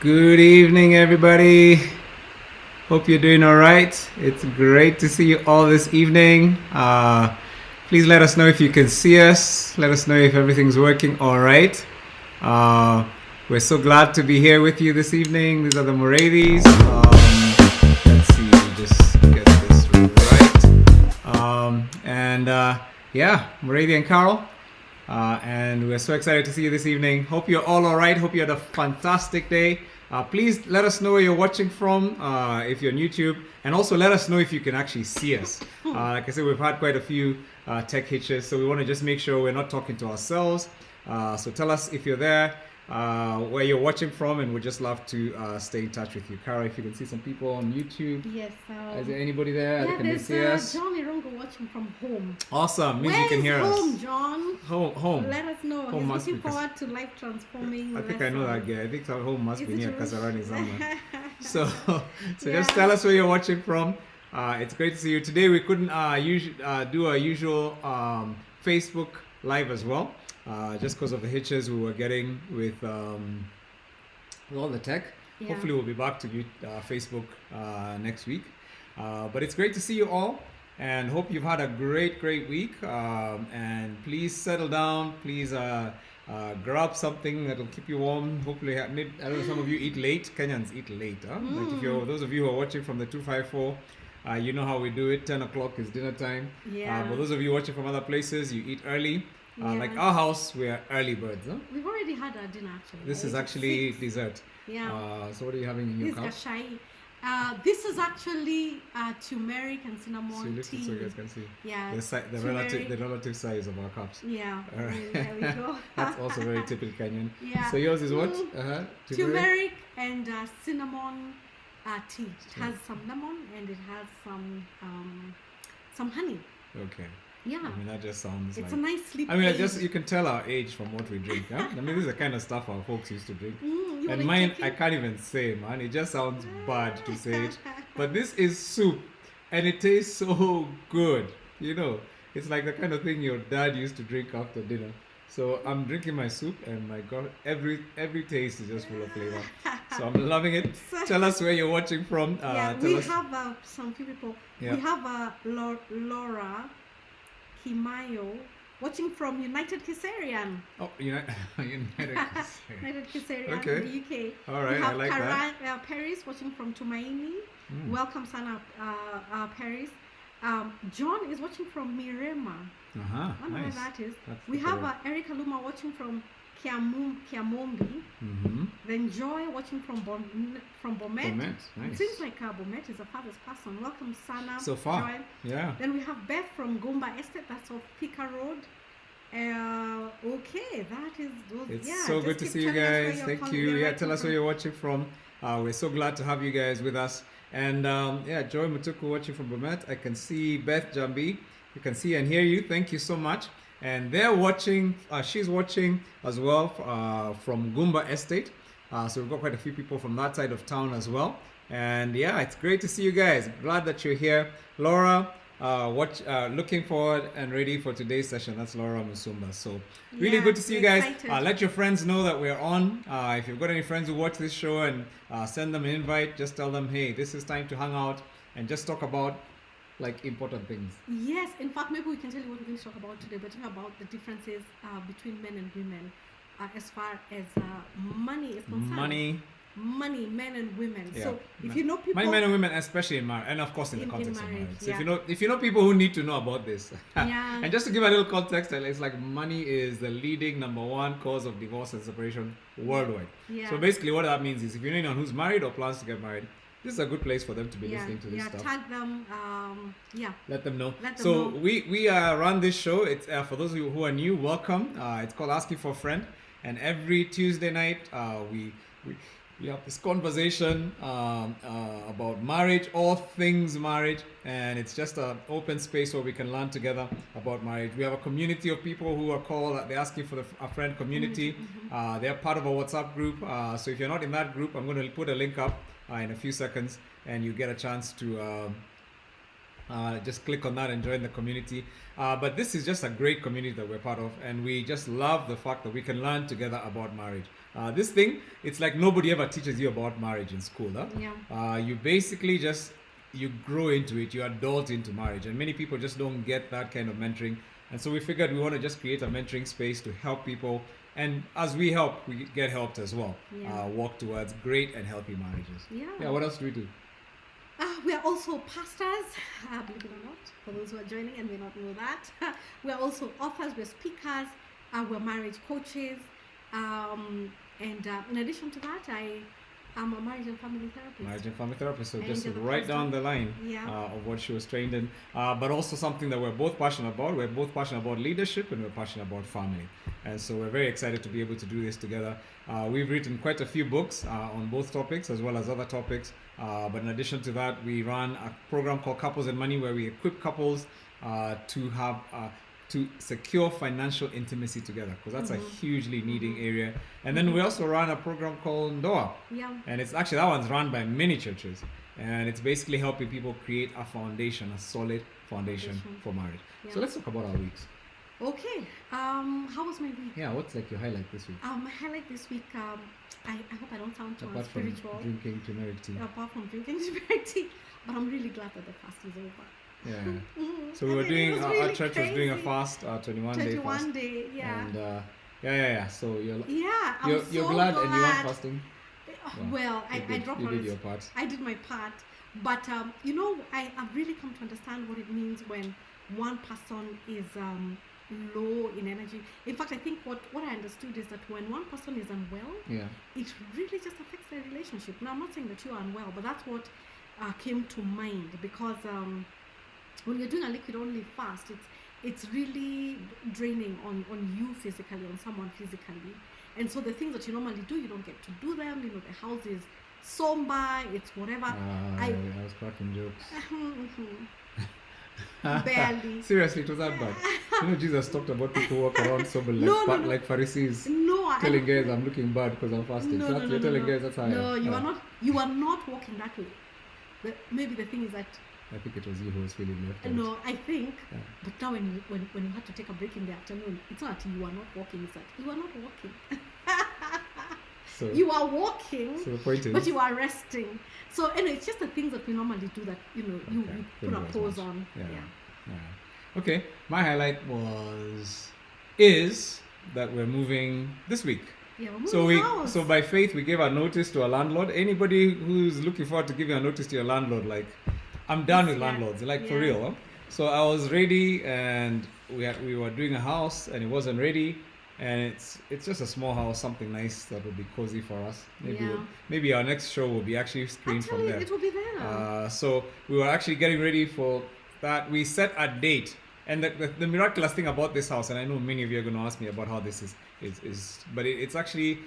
Good evening, everybody. Hope you're doing all right. It's great to see you all this evening. Please let us know if you can see us. Let us know if everything's working all right. We're so glad to be here with you this evening. These are the Moravies. Let's see, just get this right. Moravia and Carol. And we're so excited to see you this evening. Hope you're all right. Hope you had a fantastic day. Please let us know where you're watching from, if you're on YouTube, and also let us know if you can actually see us. Like I said, we've had quite a few tech hitches, so we want to just make sure we're not talking to ourselves. So tell us if you're there, where you're watching from, and we'd just love to stay in touch with you. Kara, if you can see some people on YouTube. Yes. Is there anybody there? Yeah, can they see us? John Irongo watching from home. Awesome. Means Where you can hear home, us. John? Home. Let us know. Home He's looking forward to life transforming. I think I know that guy. I think home must be near Kasarani somewhere. So Yeah. just tell us where you're watching from. It's great to see you. Today we couldn't do our usual Facebook live as well, just because of the hitches we were getting with all the tech. Yeah. Hopefully we'll be back to Facebook next week. But it's great to see you all, and hope you've had a great week. And please settle down. Please grab something that'll keep you warm. Hopefully, maybe, I don't know, some of you eat late. Kenyans eat late. Huh? Like if you're those of you who are watching from the 254, you know how we do it. 10 o'clock is dinner time. Yeah. But those of you watching from other places, you eat early. Yeah. Like our house, we are early birds. Huh? We've already had our dinner actually. This is actually dessert. Yeah. So what are you having in your cup? This is this is actually turmeric and cinnamon So tea. you guys can see. Yeah. The relative size of our cups. Yeah. All right. There we go. That's also very typical Kenyan. Yeah. So yours is what? Turmeric and cinnamon tea. It has some lemon and it has some honey. Okay. Yeah. I mean, that just sounds It's like... a nice sleep. I mean, aid. you can tell our age from what we drink. Huh? I mean, this is the kind of stuff our folks used to drink. You And wanna mine, take it? I can't even say, man. It just sounds bad to say it. But this is soup, and it tastes so good. You know, it's like the kind of thing your dad used to drink after dinner. So I'm drinking my soup, and my God, every taste is just full of flavor. So I'm loving it. Tell us where you're watching from. We have some few people. Yeah. We have Laura Kimayo watching from United Kisarian. Oh, United United Kisarian Okay. in the UK. All right, we have I like that. Paris watching from Tumaini. Welcome, Sana Paris. John is watching from Mirema. Uh-huh. I don't know Nice. where that is. That's We the have word. Erica Luma watching from Kiamombi. Mm-hmm. Then Joy watching from Bomet. Bomet, It nice. seems like Bomet is the farthest person. Welcome, Sana. So far. Joy. Yeah. Then we have Beth from Gomba Estate. That's off Pika Road. Okay, that is good. It's yeah, so just good to keep see you telling us where guys. you're Thank calling- you. you're Yeah, writing tell us from. where you're watching from. We're so glad to have you guys with us. And Joy Mutuku watching from Bomet. I can see Beth Jambi. You can see and hear you. Thank you so much. And they're watching. She's watching as well from Gumba Estate. So we've got quite a few people from that side of town as well. And yeah, it's great to see you guys. Glad that you're here, Laura. Looking forward and ready for today's session. That's Laura Musumba. So really Yeah, good to see you we're guys. excited. Let your friends know that we're on. If you've got any friends who watch this show, and send them an invite, just tell them, hey, this is time to hang out and just talk about like important things. Yes, in fact, maybe we can tell you what we're going to talk about today. We're talking about the differences between men and women as far as money is concerned. Money, men and women. Yeah. So if you know people, Money, men and women, especially in marriage, and of course in the In context of marriage, marriage. So yeah. if you know people who need to know about this, Yeah. and just to give a little context, it's like money is the leading number one cause of divorce and separation worldwide. Yeah. So basically, what that means is if you're anyone who's married or plans to get married, this is a good place for them to be listening to this stuff. tag them. Let them know. Let them So know. we run this show. It's for those of you who are new, welcome. It's called Asking for a Friend, and every Tuesday night we We have this conversation about marriage, all things marriage, and it's just an open space where we can learn together about marriage. We have a community of people who are called, they're asking for a friend community. They're part of a WhatsApp group. So if you're not in that group, I'm going to put a link up in a few seconds, and you get a chance to just click on that and join the community. But this is just a great community that we're part of, and we just love the fact that we can learn together about marriage. This thing, it's like nobody ever teaches you about marriage in school. Huh? Yeah. You basically just, you grow into it, you adult into marriage, and many people just don't get that kind of mentoring. And so we figured we want to just create a mentoring space to help people, and as we help, we get helped as well. Yeah. Walk towards great and healthy marriages. Yeah. What else do we do? We are also pastors, believe it or not, for those who are joining and may not know that. We are also authors, we're speakers, we're marriage coaches. And in addition to that, I am a marriage and family therapist. Marriage and family therapist. So And just you're the right down pastor. the line Yeah. of what she was trained in. But also something that we're both passionate about. We're both passionate about leadership, and we're passionate about family. And so we're very excited to be able to do this together. We've written quite a few books on both topics as well as other topics. But in addition to that, we run a program called Couples and Money, where we equip couples to have to secure financial intimacy together, because that's a hugely needing area. And then we also run a program called Ndoa, Yeah. and it's actually, that one's run by many churches, and it's basically helping people create a foundation, a solid foundation for marriage. Yeah. So let's talk about our weeks. Okay. How was my week? Yeah, what's like your highlight this week? My highlight this week, I hope I don't sound too Apart from spiritual. drinking turmeric tea. Apart from drinking turmeric tea, but I'm really glad that the fast is over. Yeah. Mhm. So we I were mean, it doing, was our really church was doing a crazy. fast, 21 day fast. 21 day, yeah. And yeah. So Yeah, I'm you're so glad, and you weren't fasting. Well, I You dropped did on your it. part. I did my part. But, I've really come to understand what it means when one person is low in energy. In fact, I think what I understood is that when one person is unwell, Yeah. it really just affects their relationship. Now, I'm not saying that you are unwell, but that's what came to mind, because when you're doing a liquid only fast, it's really draining on you physically, on someone physically. And so the things that you normally do, you don't get to do them. The house is somber, it's whatever. I was cracking jokes. Barely. Seriously, it was that bad. Jesus talked about people who walk around sober like Pharisees, No, telling guys I'm looking bad because I'm fasting. No, So no, that's, no, you're telling no. guys that's how I No, am. you are not. You are not walking that way. But maybe the thing is that I think it was you who was feeling left out. no, I think. Yeah. But now when you had to take a break in the afternoon, it's not that you are not walking. It's that you are not walking. So, You are walking, so the point is, but you are resting. So anyway, it's just the things that we normally do that you Okay, you put couldn't a do as pause much. on. Yeah. Yeah. Yeah. Okay, my highlight is that we're moving this week. Yeah, we're So moving house. so by faith we gave our notice to our landlord. Anybody who's looking forward to giving a notice to your landlord, like, I'm done with Yeah. landlords, like, for Yeah. real. Huh? So I was ready, and we were doing a house, and it wasn't ready, and it's just a small house, something nice that would be cozy for us. Maybe our next show will be actually screened from Actually, there. it will be there. So we were actually getting ready for that. We set a date, and the miraculous thing about this house, and I know many of you are going to ask me about how this is but it's actually,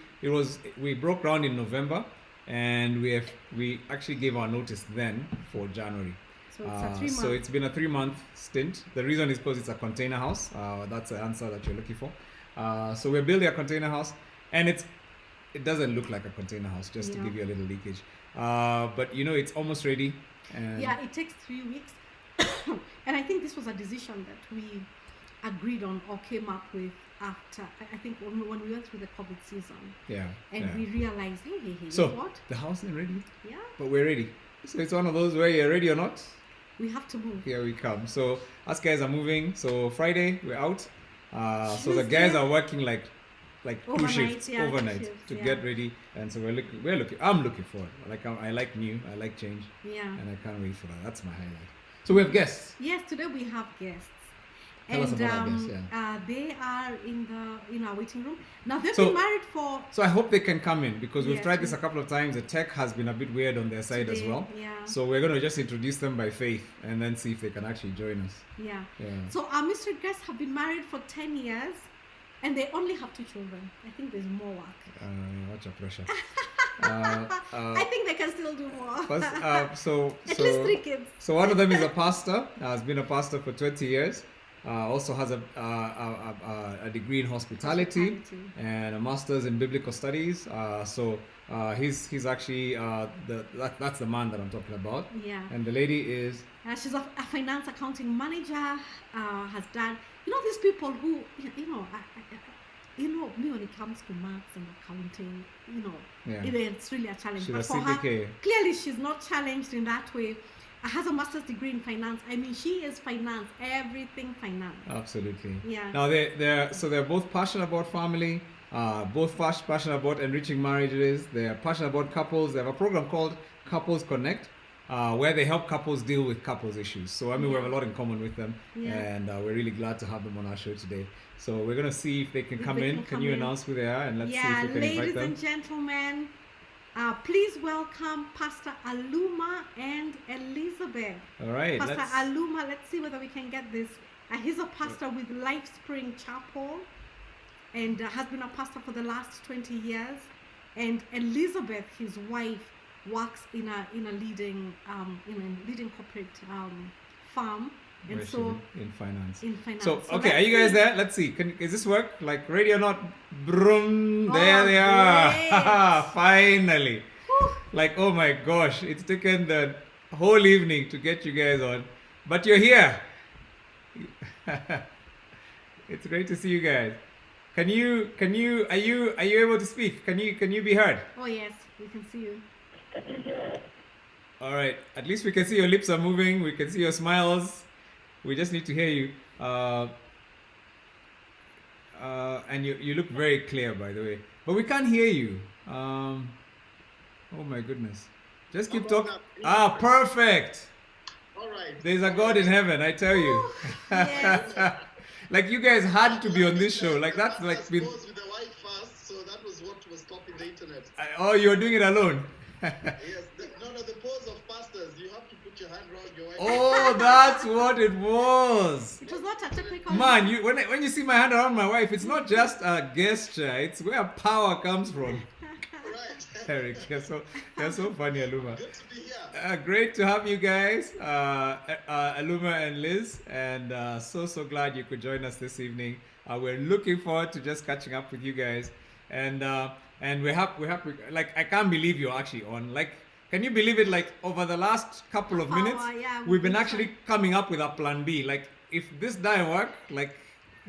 we broke ground in November, and we actually gave our notice then for January. So it's a 3 month. So it's been a 3-month stint. The reason is because it's a container house. That's the answer that you're looking for. So we're building a container house, and it doesn't look like a container house, just to Yeah. give you a little leakage. But it's almost ready. And Yeah, it takes 3 weeks. And I think this was a decision that we agreed on or came up with after, I think, when we went through the COVID season. yeah. And yeah. we realized, hey, So what? the house isn't ready, Yeah, but we're ready. So it's one of those where you're ready or not. we have to move. Here we come. So us guys are moving. So Friday we're out. So the Tuesday. guys are working like two Overnight, shifts yeah, two overnight shifts, to yeah. get ready. And so we're looking. I'm looking forward. I like new. I like change, Yeah. and I can't wait for that. That's my highlight. So we have guests. Yes, today we have guests. Tell us And about our guests, they are in our waiting room. Now they've So- been married for So I hope they can come in, because we've Yes, tried this we- a couple of times. The tech has been a bit weird on their side as today, well. Yeah. So we're going to just introduce them by faith and then see if they can actually join us. Yeah. Yeah. So our mystery guests have been married for 10 years, and they only have 2 children. I think there's more work. Watch your pressure. I think they can still do more. So At least 3 kids. So one of them is a pastor. Has been a pastor for 20 years. Also has a degree in hospitality and a master's in biblical studies. He's actually that's the man that I'm talking about. Yeah. And the lady is. She's a finance accounting manager. Has done. These people who me when it comes to maths and accounting, it's really a challenge. She's but a for her, CPK. clearly she's not challenged in that way. Has a master's degree in finance. I mean, she is finance, everything finance. Absolutely. Yeah. Now they're both passionate about family, both passionate about enriching marriages. They're passionate about couples. They have a program called Couples Connect, where they help couples deal with couples issues. So I mean, we have a lot in common with them, and we're really glad to have them on our show today. So we're gonna see if they can come in. Can you announce who they are, and let's see if we can invite them. Ladies and gentlemen, please welcome Pastor Aluma and Elizabeth. All right, Pastor Aluma, let's see whether we can get this. He's a pastor with Life Spring Chapel, and has been a pastor for the last 20 years. And Elizabeth, his wife, works in a leading corporate farm. And so in finance. So okay, are you guys there? Let's see. Is this work? Like radio not broom? There they are. Finally. Whew. Like, oh my gosh, it's taken the whole evening to get you guys on, but you're here. It's great to see you guys. Are you able to speak? Can you be heard? Oh yes, we can see you. All right. At least we can see your lips are moving. We can see your smiles. We just need to hear you. And you look very clear, by the way. But we can't hear you. Oh my goodness. Just keep talking. Perfect. All right. There's a God in heaven, I tell you. Yes. Like you guys had to be on this show. Like that's like I been. with the wife first, so that was what was stopping the internet. Oh, you're doing it alone. Yes. The pose of pastors. You have to put your hand around your wife. Oh, that's what it was. It was not a typical. Man, when you see my hand around my wife, it's not just a gesture. It's where power comes from. Right. Eric, you're so funny, Aluma. Good to be here. Great to have you guys, Aluma and Liz, and so glad you could join us this evening. We're looking forward to just catching up with you guys, and we're happy. Like I can't believe you're actually on. Like, can you believe it? Like over the last couple of minutes, we've been actually coming up with a plan B. Like if this doesn't work, like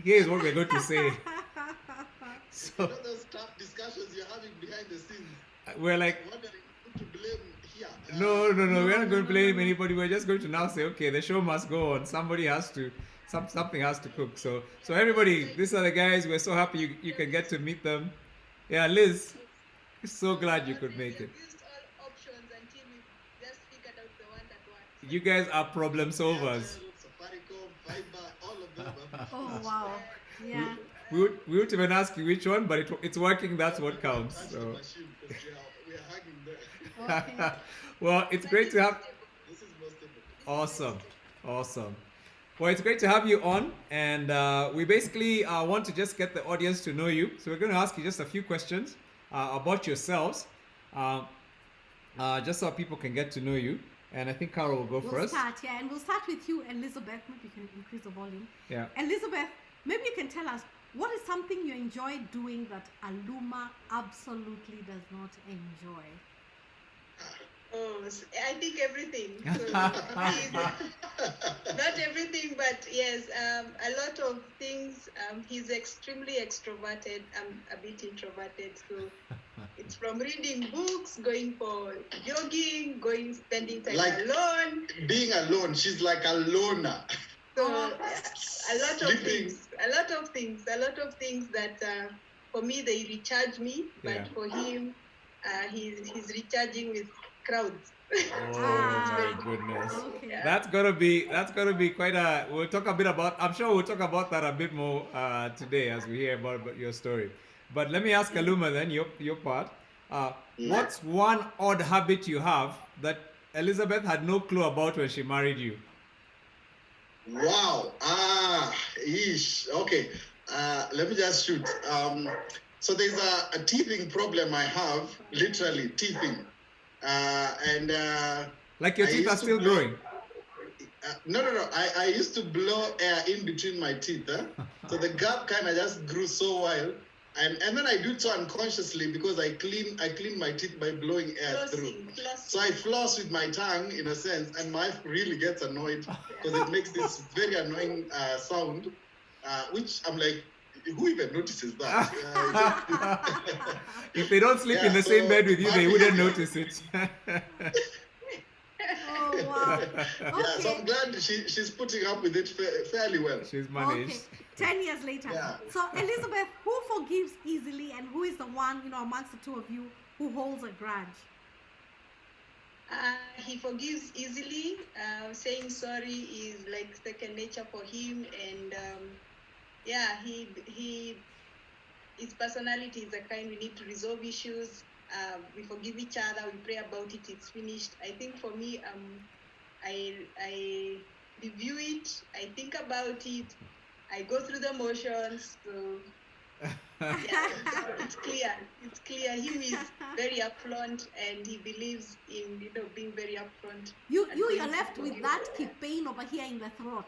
here's what we're going to say. So those tough discussions you're having behind the scenes. We're like, Wondering who to blame here. no, we're not going to blame anybody. We're just going to now say, okay, the show must go on. Somebody has to, something has to cook. So everybody, these are the guys. We're so happy you can get to meet them. Yeah, Liz, so glad you could make it. We've used all options until we just figured out the one that works. You guys are problem solvers. Safaricom, Fiber, all of them. Oh wow. Yeah. We would even ask you which one, but it's working. That's what counts. Touch the So. machine because we are hanging there. Okay. Well, it's great to have. This is most important. Awesome. Well, it's great to have you on, and we basically want to just get the audience to know you. So we're going to ask you just a few questions about yourselves, just so people can get to know you. And I think Carol will go We'll first. start, and we'll start with you, Elizabeth. Maybe you can increase the volume. Yeah. Elizabeth, maybe you can tell us what is something you enjoy doing that Aluma absolutely does not enjoy. Oh, I think everything. So, not everything, but yes, a lot of things. He's extremely extroverted. I'm a bit introverted, so it's from reading books, going for jogging, spending time alone. Being alone, she's like a loner. So a lot of things that for me they recharge me, but for him, he's recharging with crowds. Oh my goodness. Okay. That's gonna be quite a. We'll talk a bit about. I'm sure we'll talk about that a bit more today as we hear about your story. But let me ask Aluma then your part. What's one odd habit you have that Elizabeth had no clue about when she married you? Wow. Okay. Let me just shoot. So there's a teething problem I have, literally teething. Like your I teeth are used to still blow- growing. No. I used to blow air in between my teeth. So the gap kind of just grew so wild. And then I do it so unconsciously because I clean my teeth by blowing air through. So I floss with my tongue in a sense, and my wife really gets annoyed because it makes this very annoying sound, which I'm like, who even notices that? If they don't sleep in the same bed with you, they wouldn't notice it. Oh wow. Yeah, so I'm glad she's putting up with it fairly well. She's managed. Okay. 10 years later. Yeah. So Elizabeth, who forgives easily and who is the one, amongst the two of you who holds a grudge? He forgives easily. Saying sorry is like second nature for him, and his personality is the kind we need to resolve issues. We forgive each other. We pray about it. It's finished. I think for me, I review it. I think about it. I go through the motions. So it's clear. It's clear. He is very upfront, and he believes in being very upfront. You're left with that pain over here in the throat.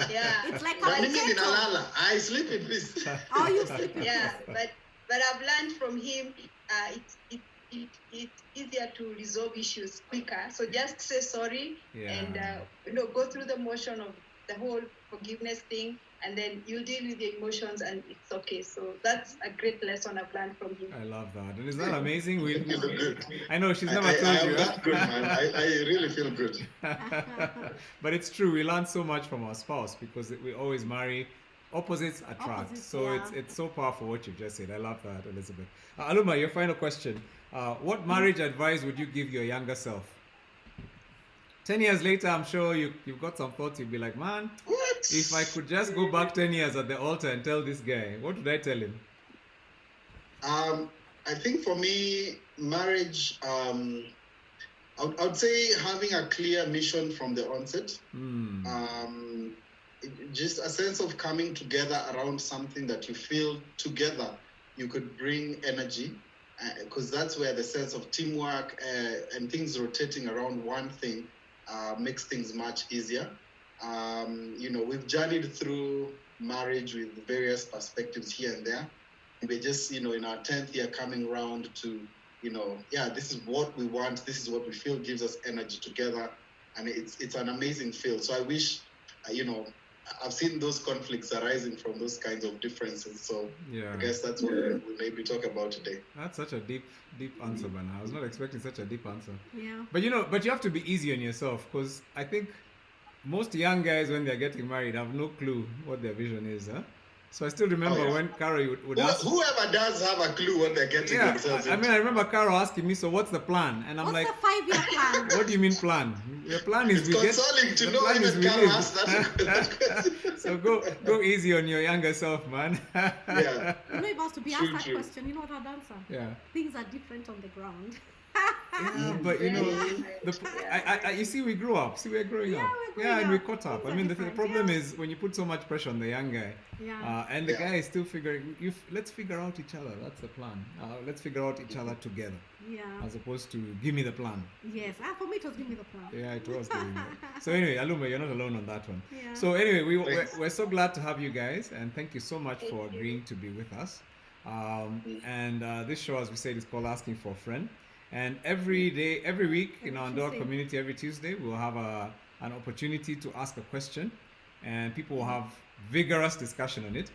Yeah. It's like But a listen in potato. Alala, I sleep in this. Oh, you sleep. Yeah, but I've learned from him. It's easier to resolve issues quicker. So just say sorry and go through the motion of the whole forgiveness thing, and then you'll deal with the emotions, and it's okay. So that's a great lesson I've learned from him. I love that. And is that amazing? You feel good. I know she's never I told am you. that good, man. I really feel good. But it's true. We learn so much from our spouse because we always marry. Opposites attract. Opposites, So yeah. it's so powerful what you just said. I love that, Elizabeth. Aluma, your final question. What marriage advice would you give your younger self? 10 years later, I'm sure you've got some thoughts. You'll be like, man, What? if I could just go back 10 years at the altar and tell this guy, what would I tell him? I think for me, marriage, I would say having a clear mission from the onset. Just a sense of coming together around something that you feel together you could bring energy, because that's where the sense of teamwork and things rotating around one thing makes things much easier. We've journeyed through marriage with various perspectives here and there. We're just, in our 10th year coming around to, this is what we want. This is what we feel gives us energy together. And it's an amazing feel. So I wish, I've seen those conflicts arising from those kinds of differences. So I guess that's what we'll maybe talk about today. That's such a deep answer, man. I was not expecting such a deep answer. Yeah. But you have to be easy on yourself, because I think most young guys, when they're getting married, have no clue what their vision is, huh? So I still remember when Carol would ask. Whoever does have a clue what they're getting themselves into. I remember Carol asking me, so what's the plan? And I'm What's like, the 5-year plan? what do you mean plan? Your plan is It's consoling to know even Carol asked that question. So go easy on your younger self, man. Yeah. If I was to be asked that question, you know what I'd answer? Yeah. Things are different on the ground. Yeah, but you see, we grew up. See, we're growing up. we're growing and we up. caught up. Things I are mean, the different, problem is when you put so much pressure on the young guy, and the Yeah. guy is still figuring. Let's figure out each other. That's the plan. Let's figure out each other together, Yeah. as opposed to give me the plan. Yes. For me, it was give me the plan. Yeah, it was giving me. So anyway, Aluma, you're not alone on that one. Yeah. So anyway, Thanks. we're so glad to have you guys, and thank you so much for agreeing to be with us. And this show, as we said, is called Asking for a Friend. And every week in our Andorra Tuesday. community, every Tuesday, we'll have an opportunity to ask a question, and people will have vigorous discussion on it.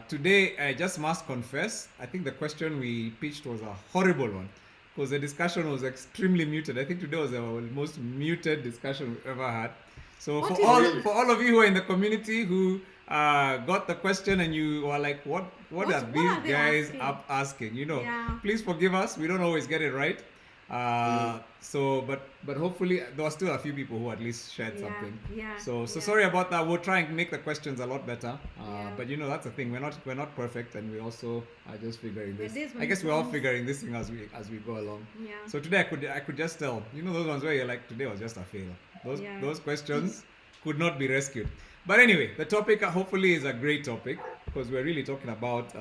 Today, I just must confess, I think the question we pitched was a horrible one, because the discussion was extremely muted. I think today was the most muted discussion we've ever had. So What for is all of you who are in the community who got the question and you were like, what are What these are they guys asking? up asking? Yeah. Please forgive us. We don't always get it right. But hopefully there were still a few people who at least shared something. Yeah. So sorry about that. We'll try and make the questions a lot better. Yeah. But that's the thing. We're not perfect, and we also are just figuring this. It is when I guess it we're all comes- figuring this thing as we go along. Yeah. So today I could just tell. Those ones where you're like, today was just a failure. Those questions could not be rescued. But anyway, the topic hopefully is a great topic, because we're really talking about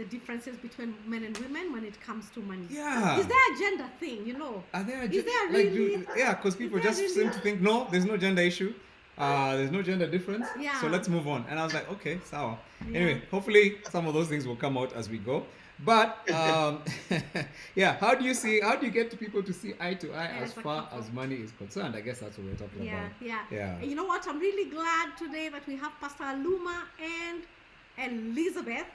the differences between men and women when it comes to money. Yeah. Is there a gender thing, you know? Are there Is there like really? yeah, because people there just really- seem to think no, there's no gender issue. There's no gender difference. Yeah. So let's move on. And I was like, okay, sour. Yeah. Anyway, hopefully some of those things will come out as we go. But yeah, how do you get to people to see eye to eye as As a far couple. as money is concerned? I guess that's what we're talking Yeah, about. yeah. Yeah. And you know what? I'm really glad today that we have Pastor Aluma and Elizabeth,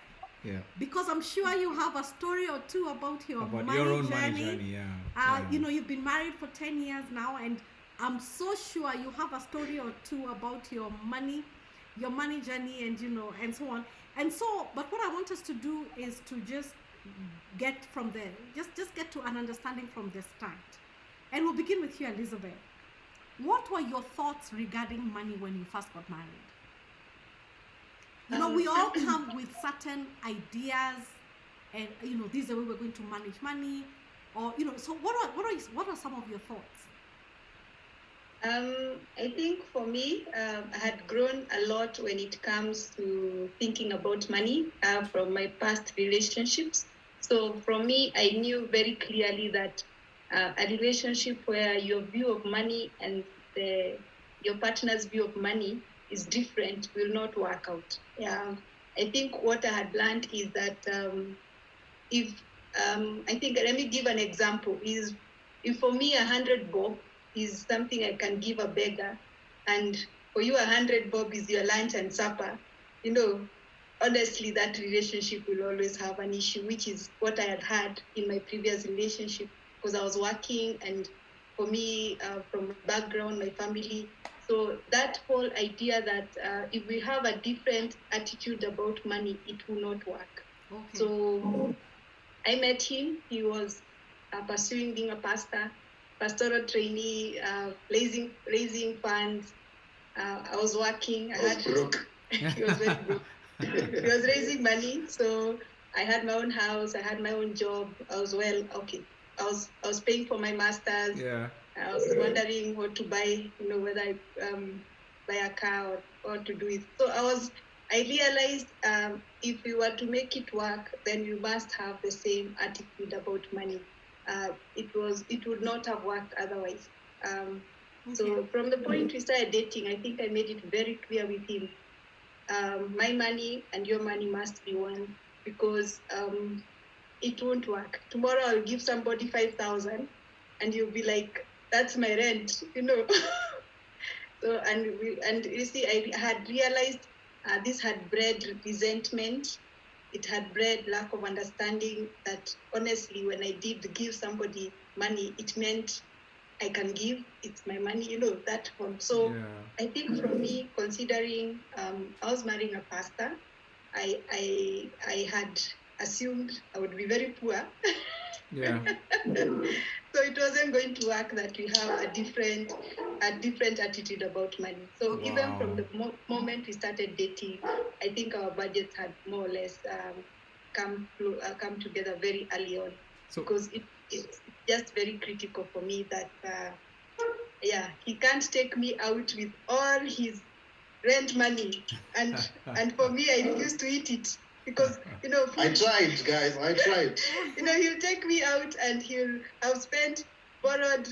Yeah. because I'm sure you have a story or two about your About money your own journey. money journey, yeah. Yeah. You know, you've been married for 10 years now, and I'm so sure you have a story or two about your money journey, and you know, and so on. And so, but what I want us to do is to just get from there, just get to an understanding from the start. And we'll begin with you, Elizabeth. What were your thoughts regarding money when you first got married? You know, we all come with certain ideas, and you know, this is the way we're going to manage money, or you know. So, what are some of your thoughts? I think for me, I had grown a lot when it comes to thinking about money from my past relationships. So from me, I knew very clearly that a relationship where your view of money and your partner's view of money is different will not work out. I think what I had learned is that I think, let me give an example, is if for me 100 bob is something I can give a beggar, and for you 100 bob is your lunch and supper, you know, honestly, that relationship will always have an issue, which is what I had in my previous relationship, because I was working, and for me, from my background, my family, so that whole idea that if we have a different attitude about money, it will not work. Okay. So I met him. He was pursuing being a pastor, pastoral trainee, raising funds. I was working. I was broke. He was very broke. He was raising money, so I had my own house. I had my own job. I was okay. I was paying for my masters. Yeah. I was wondering what to buy. You know, whether I buy a car or what to do it. So I realized if we were to make it work, then you must have the same attitude about money. It would not have worked otherwise. So from the point we started dating, I think I made it very clear with him. My money and your money must be one, because it won't work. Tomorrow I'll give somebody 5,000, and you'll be like, "That's my rent," you know. So and you see, I had realized this had bred resentment. It had bred lack of understanding that honestly, when I did give somebody money, it meant I can give. It's my money, you know, that one. So Yeah. I think for me, considering I was marrying a pastor, I had assumed I would be very poor. Yeah. So it wasn't going to work that we have a different attitude about money. So even from the moment we started dating, I think our budgets had more or less come together very early on. So- because it's just very critical for me that he can't take me out with all his rent money, and for me, I refuse to eat it, because you know, I tried, guys. I tried. you know, he'll take me out and he'll have spent, borrowed,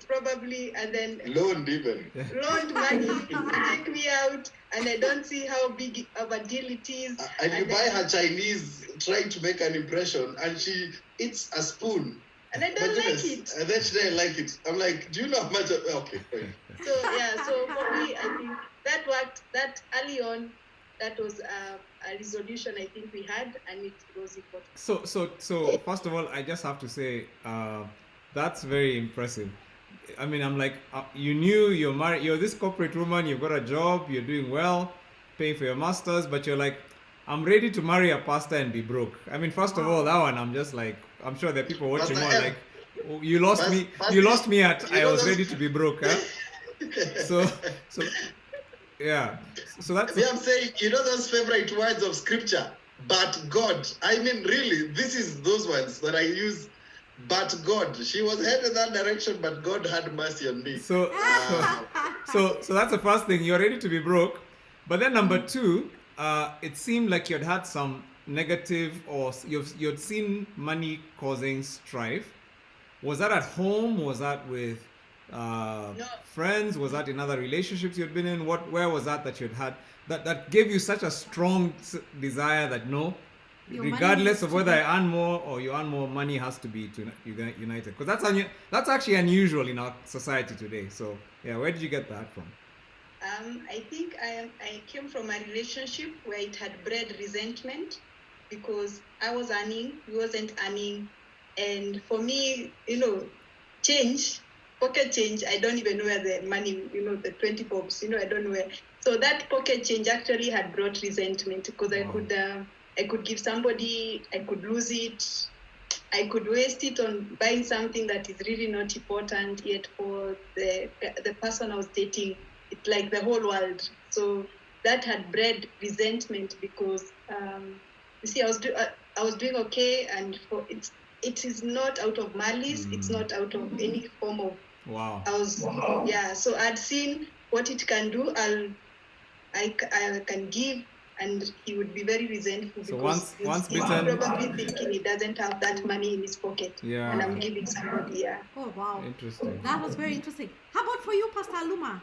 probably, and then Loaned even. loaned money to take me out, and I don't see how big of a deal it is. And you buy her Chinese trying to make an impression, and she eats a spoon. And I don't But like yes, it. and then she didn't like it. I'm like, do you know how much? Okay, fine. So for me, I think that worked. That early on, that was a resolution I think we had, and it was important. So first of all, I just have to say that's very impressive. I mean, I'm like, you knew you're married, you're this corporate woman, you've got a job, you're doing well, paying for your masters, but you're like, I'm ready to marry a pastor and be broke. I mean, first of all, that one, I'm just like, I'm sure there are people watching who are like, oh, you lost me at I was ready to be broke, huh? So yeah. So that's I'm saying, you know those favorite words of scripture, but God. I mean, really, this is those ones that I use. But God, she was headed that direction, but God had mercy on me. So that's the first thing. You're ready to be broke, but then number two, it seemed like you'd had some negative, or you'd seen money causing strife? Was that at home? Was that with No, friends? Was that in other relationships you'd been in? Where was that you'd had that gave you such a strong desire that no, Your money regardless needs of to whether be- I earn more or you earn more, money has to be united? Because that's actually unusual in our society today. So yeah, where did you get that from? I think I came from a relationship where it had bred resentment because I was earning, he wasn't earning, and for me, change, pocket change, I don't even know where the money, the 20 pops, I don't know where. So that pocket change actually had brought resentment because Wow. I could give somebody, I could lose it, I could waste it on buying something that is really not important, yet for the person I was dating, it's like the whole world. So that had bred resentment because you see, I was doing okay, and it is not out of malice. It's not out of any form of. Wow. Yeah. So I'd seen what it can do. I can give, and he would be very resentful So because once he's bitten, probably thinking he doesn't have that money in his pocket, yeah. and I'm giving somebody. Yeah. Oh wow, Interesting. that was very interesting. How about for you, Pastor Aluma?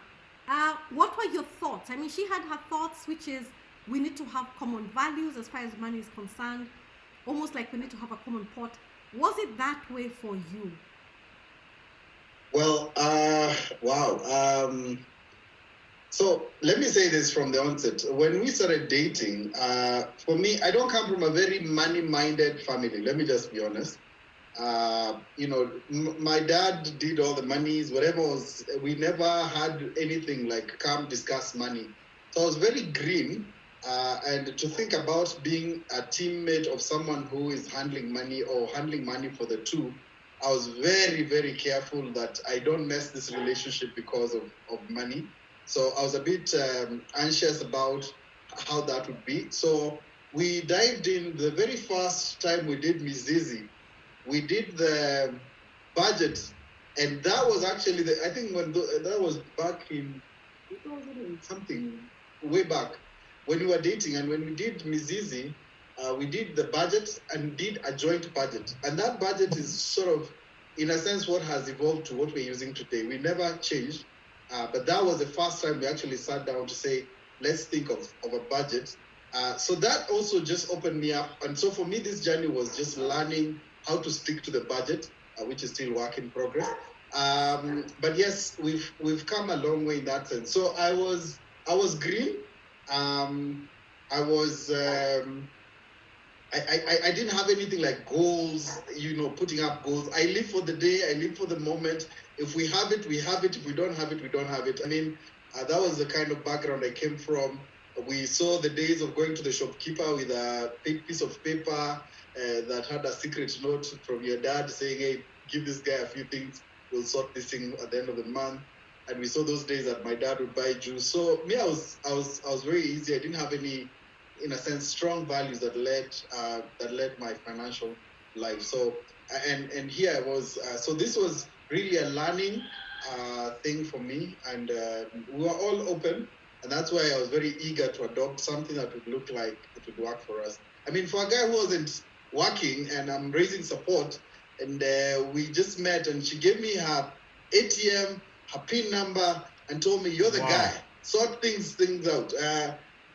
What were your thoughts? I mean, she had her thoughts, which is we need to have common values as far as money is concerned, almost like we need to have a common pot. Was it that way for you? Well, wow. So let me say this from the onset. When we started dating, for me, I don't come from a very money-minded family. Let me just be honest. My dad did all the monies, whatever was. We never had anything like come discuss money. So I was very green, and to think about being a teammate of someone who is handling money or handling money for the two, I was very, very careful that I don't mess this relationship because of money. So I was a bit anxious about how that would be. So we dived in the very first time we did Mizizi. We did the budget, and that was actually I think that was back in 2000 something, way back when we were dating, and when we did Mizizi, we did the budget and did a joint budget, and that budget is sort of, in a sense, what has evolved to what we're using today. We never changed, but that was the first time we actually sat down to say, let's think of a budget. So that also just opened me up, and so for me, this journey was just learning how to stick to the budget, which is still work in progress. But yes, we've come a long way in that sense. So I was green. I was. I didn't have anything like goals, putting up goals. I live for the day. I live for the moment. If we have it, we have it. If we don't have it, we don't have it. I mean, that was the kind of background I came from. We saw the days of going to the shopkeeper with a piece of paper that had a secret note from your dad saying, hey, give this guy a few things. We'll sort this thing at the end of the month. And we saw those days that my dad would buy juice. So me, I was very easy. I didn't have any, in a sense, strong values that led my financial life. So and here I was. So this was really a learning thing for me, and we were all open, and that's why I was very eager to adopt something that would look like it would work for us. I mean, for a guy who wasn't working, and I'm raising support, and we just met, and she gave me her ATM, her PIN number, and told me, "You're the Wow. guy. Sort things out."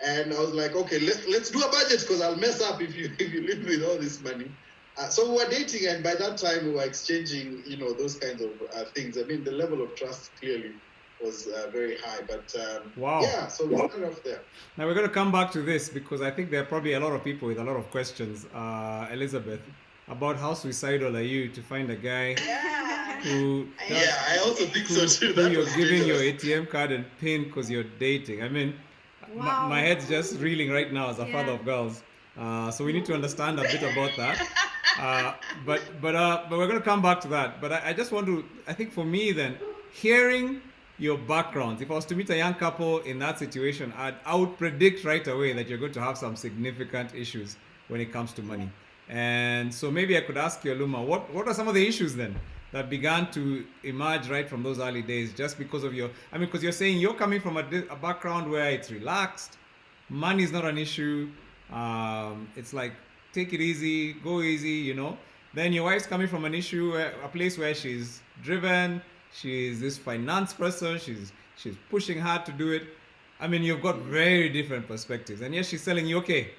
And I was like, okay, let's do a budget because I'll mess up if you leave me with all this money. So we were dating, and by that time we were exchanging, those kinds of things. I mean, the level of trust clearly was very high. But Wow. yeah, so we started off there. Now we're going to come back to this because I think there are probably a lot of people with a lot of questions, Elizabeth, about how suicidal are you to find a guy who Yeah, I also think so too. who That you're was giving your dangerous. ATM card and PIN because you're dating. I mean, Wow. my head's just reeling right now as a father Yeah. of girls. So we need to understand a bit about that. But we're going to come back to that. But I just want to, I think for me then, hearing your background, if I was to meet a young couple in that situation, I would predict right away that you're going to have some significant issues when it comes to money. And so maybe I could ask you, Aluma, what are some of the issues then that began to emerge right from those early days just because of because you're saying you're coming from a background where it's relaxed, money is not an issue, It's like take it easy, go easy, Then your wife's coming from a place where she's driven, she's this finance person, she's pushing hard to do it. I mean, you've got very different perspectives, and yes, she's telling you, okay,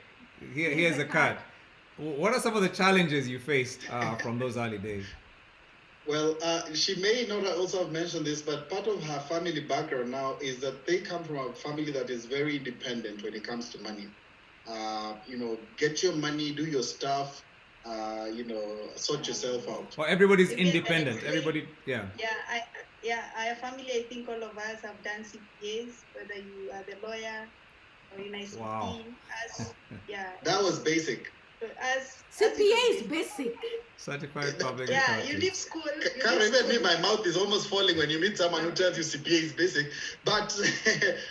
here's a card. What are some of the challenges you faced from those early days? Well, she may not also have mentioned this, but part of her family background now is that they come from a family that is very independent when it comes to money. Get your money, do your stuff, sort yourself out. Or everybody's You get independent. explain. Everybody, yeah. Our family, I think all of us have done CPAs, whether you are the lawyer or in ICT. Wow. That was basic. So as CPA is basic. Certified public you accountant. leave school. Can't even me, my mouth is almost falling when you meet someone who tells you CPA is basic. But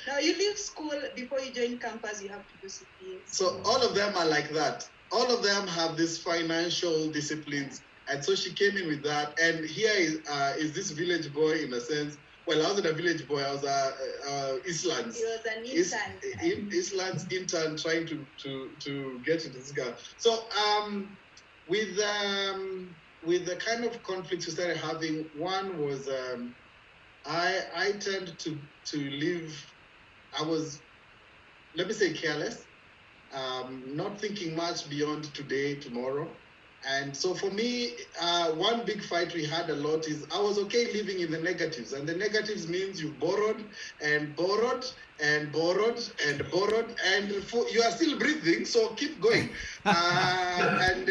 Now you leave school before you join campus, you have to do CPA. So all of them are like that. All of them have these financial disciplines. And so she came in with that. And here is this village boy, in a sense. Well, I wasn't a village boy. I was Island's. He was an intern. Island's intern trying to get into this guy. So with the kind of conflicts we started having, one was I tend to live. I was, let me say, careless. Not thinking much beyond today, tomorrow. And so for me, one big fight we had a lot is I was okay living in the negatives. And the negatives means you borrowed and borrowed and borrowed and borrowed, and you are still breathing, so keep going. And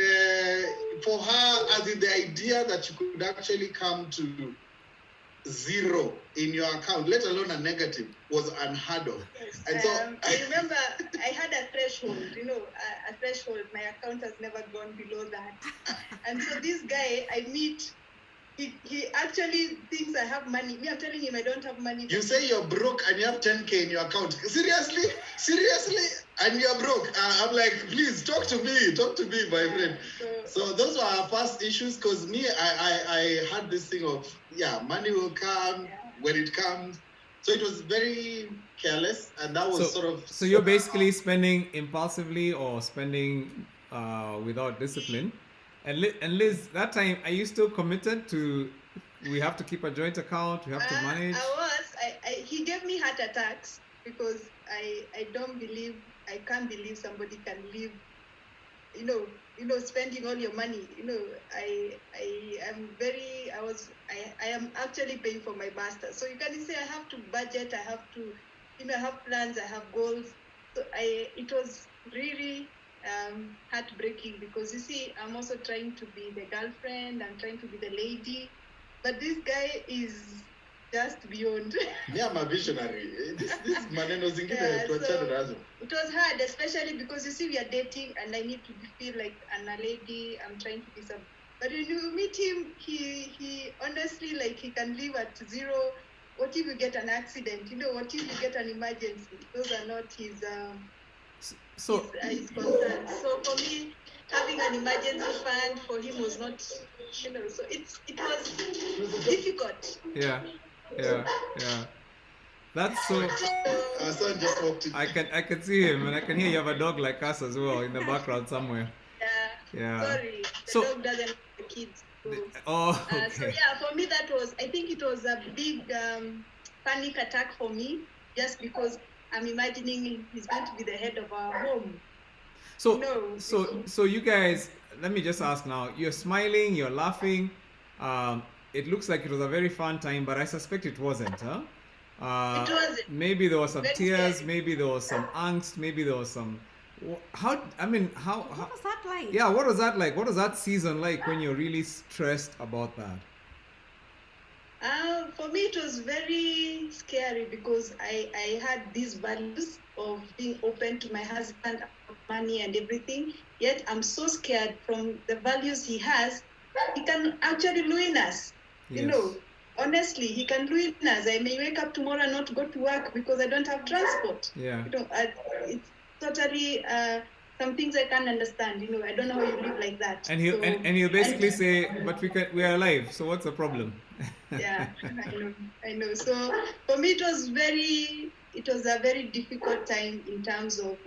for her, as in the idea that you could actually come to zero in your account, let alone a negative, was unheard of. Yes. And so I remember I had a threshold, a threshold. My account has never gone below that. And so this guy I meet, he actually thinks I have money. Me, I'm telling him I don't have money. you say you're broke and you have 10K in your account. Seriously? And you're broke. I'm like, please talk to me, my friend. So those were our first issues, because me, I had this thing of, money will come when it comes. So it was very careless, and that was So you're basically spending impulsively or spending without discipline. And Liz, that time, are you still committed to, we have to keep a joint account, we have to manage? He gave me heart attacks because I can't believe somebody can live, spending all your money. I am actually paying for my master. So you can say I have to budget, I have to, I have plans, I have goals. So it was really heartbreaking, because you see, I'm also trying to be the girlfriend, I'm trying to be the lady, but this guy is just beyond. Me, I'm a visionary. This maneno zingine tuachane nazo. It was hard, especially because you see, we are dating and I need to feel like I'm a lady, I'm trying to be some. But when you meet him, he honestly, like, he can live at zero. What if you get an accident? What if you get an emergency? Those are not his his concerns. So for me, having an emergency fund for him was not, so it was difficult. Yeah. That's so. Our son just walked in. I can see him, and I can hear you have a dog like us as well in the background somewhere. Yeah. Sorry, the dog doesn't like the kids. So, okay. For me I think it was a big panic attack for me, just because I'm imagining he's going to be the head of our home. So you guys, let me just ask now. You're smiling, you're laughing. It looks like it was a very fun time, but I suspect it wasn't, huh? It wasn't. Maybe there was some Very tears. scary. Maybe there was some angst. Maybe there was some. How? What was that like? Yeah, what was that like? What was that season like when you're really stressed about that? For me, it was very scary, because I had these values of being open to my husband, money and everything. Yet I'm so scared from the values he has. He can actually ruin us. Yes. Honestly, he can ruin us. I may wake up tomorrow and not go to work because I don't have transport. Yeah. It's totally some things I can't understand. I don't know how you live like that. And he'll basically say, but we are alive. So what's the problem? Yeah, I know. So for me, it was a very difficult time in terms of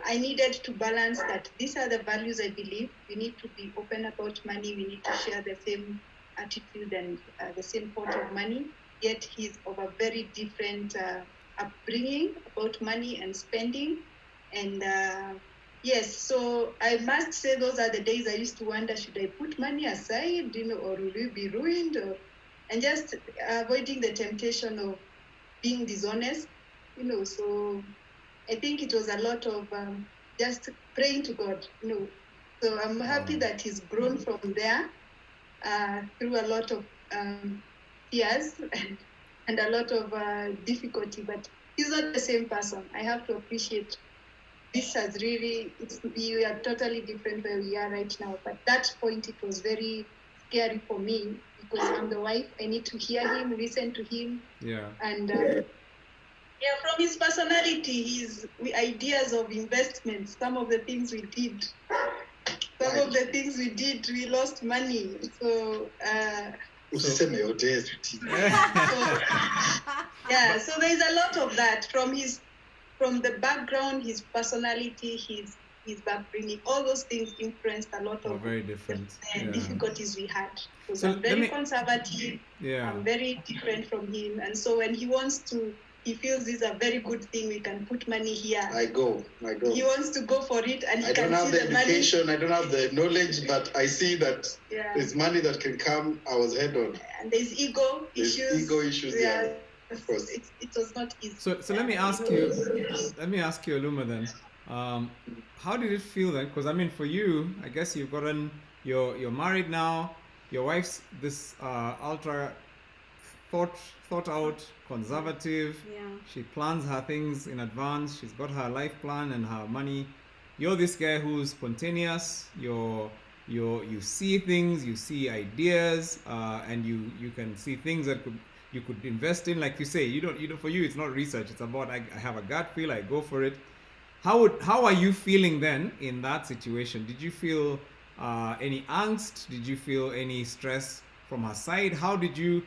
I needed to balance that. These are the values I believe. We need to be open about money. We need to share the same attitude and the same thought of money. Yet he's of a very different upbringing about money and spending. And yes, so I must say those are the days I used to wonder, should I put money aside, or will we be ruined? And just avoiding the temptation of being dishonest, so I think it was a lot of just praying to God, So I'm happy that he's grown from there through a lot of tears and a lot of difficulty, but he's not the same person. I have to appreciate this has really, we are totally different where we are right now. But that point, it was very scary for me because I'm the wife. I need to hear him, listen to him. Yeah. And from his personality, his ideas of investments, some of the things we did, we lost money. So, so there's a lot of that from the background, his personality, his upbringing, all those things influenced a lot of very different difficulties we had. Because So I'm very conservative. Yeah. I'm very different from him, and so when he feels this is a very good thing, we can put money here. I go. He wants to go for it, and I don't have the education, I don't have the knowledge, but I see that there's money that can come. I was head on. And there's ego issues. Yeah. Of course. It was not easy. So let me ask you. Let me ask you, Aluma, then. How did it feel then? Because I mean, for you, I guess you're married now. Your wife's this ultra thought out, conservative. Yeah. She plans her things in advance. She's got her life plan and her money. You're this guy who's spontaneous. You see things, you see ideas, and you can see things that you could invest in. Like you say, you don't. For you, it's not research. It's about I have a gut feel. I go for it. How are you feeling then in that situation? Did you feel any angst? Did you feel any stress from her side? How did you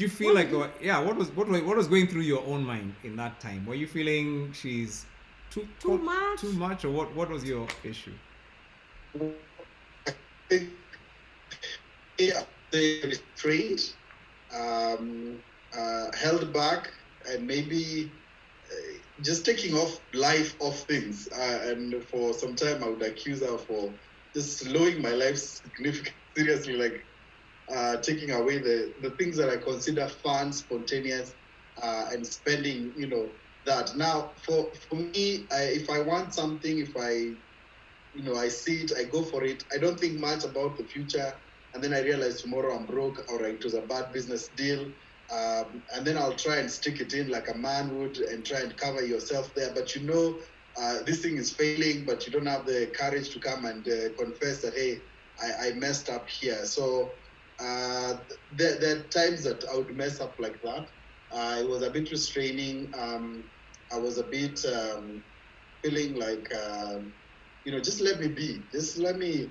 feel what was going through your own mind in that time? Were you feeling she's too much, or what was your issue? I think they restrained, held back, and maybe just taking life off things. And for some time, I would accuse her for just slowing my life significantly, seriously, like taking away the things that I consider fun, spontaneous, and spending, that. Now, for me, if I want something, if I see it, I go for it. I don't think much about the future. And then I realize tomorrow I'm broke, or it was a bad business deal. And then I'll try and stick it in like a man would and try and cover yourself there. But this thing is failing, but you don't have the courage to come and confess that, hey, I messed up here. So there are times that I would mess up like that. It was a bit restraining. I was a bit feeling like, just let me be. Just let me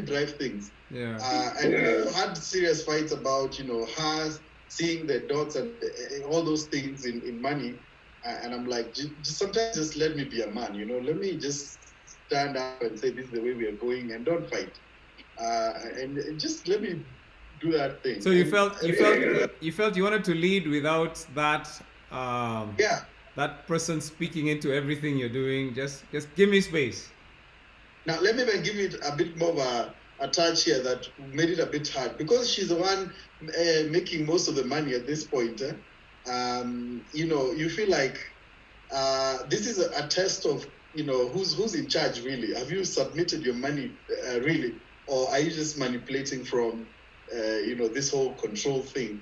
drive things. Yeah. And I had serious fights about, her seeing the dots and all those things in money. And I'm like, sometimes just let me be a man, let me just stand up and say, this is the way we are going, and don't fight. And just let me do that thing. So you felt you wanted to lead without that that person speaking into everything you're doing. Just give me space. Now let me give it a bit more of a touch here that made it a bit hard, because she's the one making most of the money at this point. You feel like this is a test of who's in charge really. Have you submitted your money really, or are you just manipulating from this whole control thing?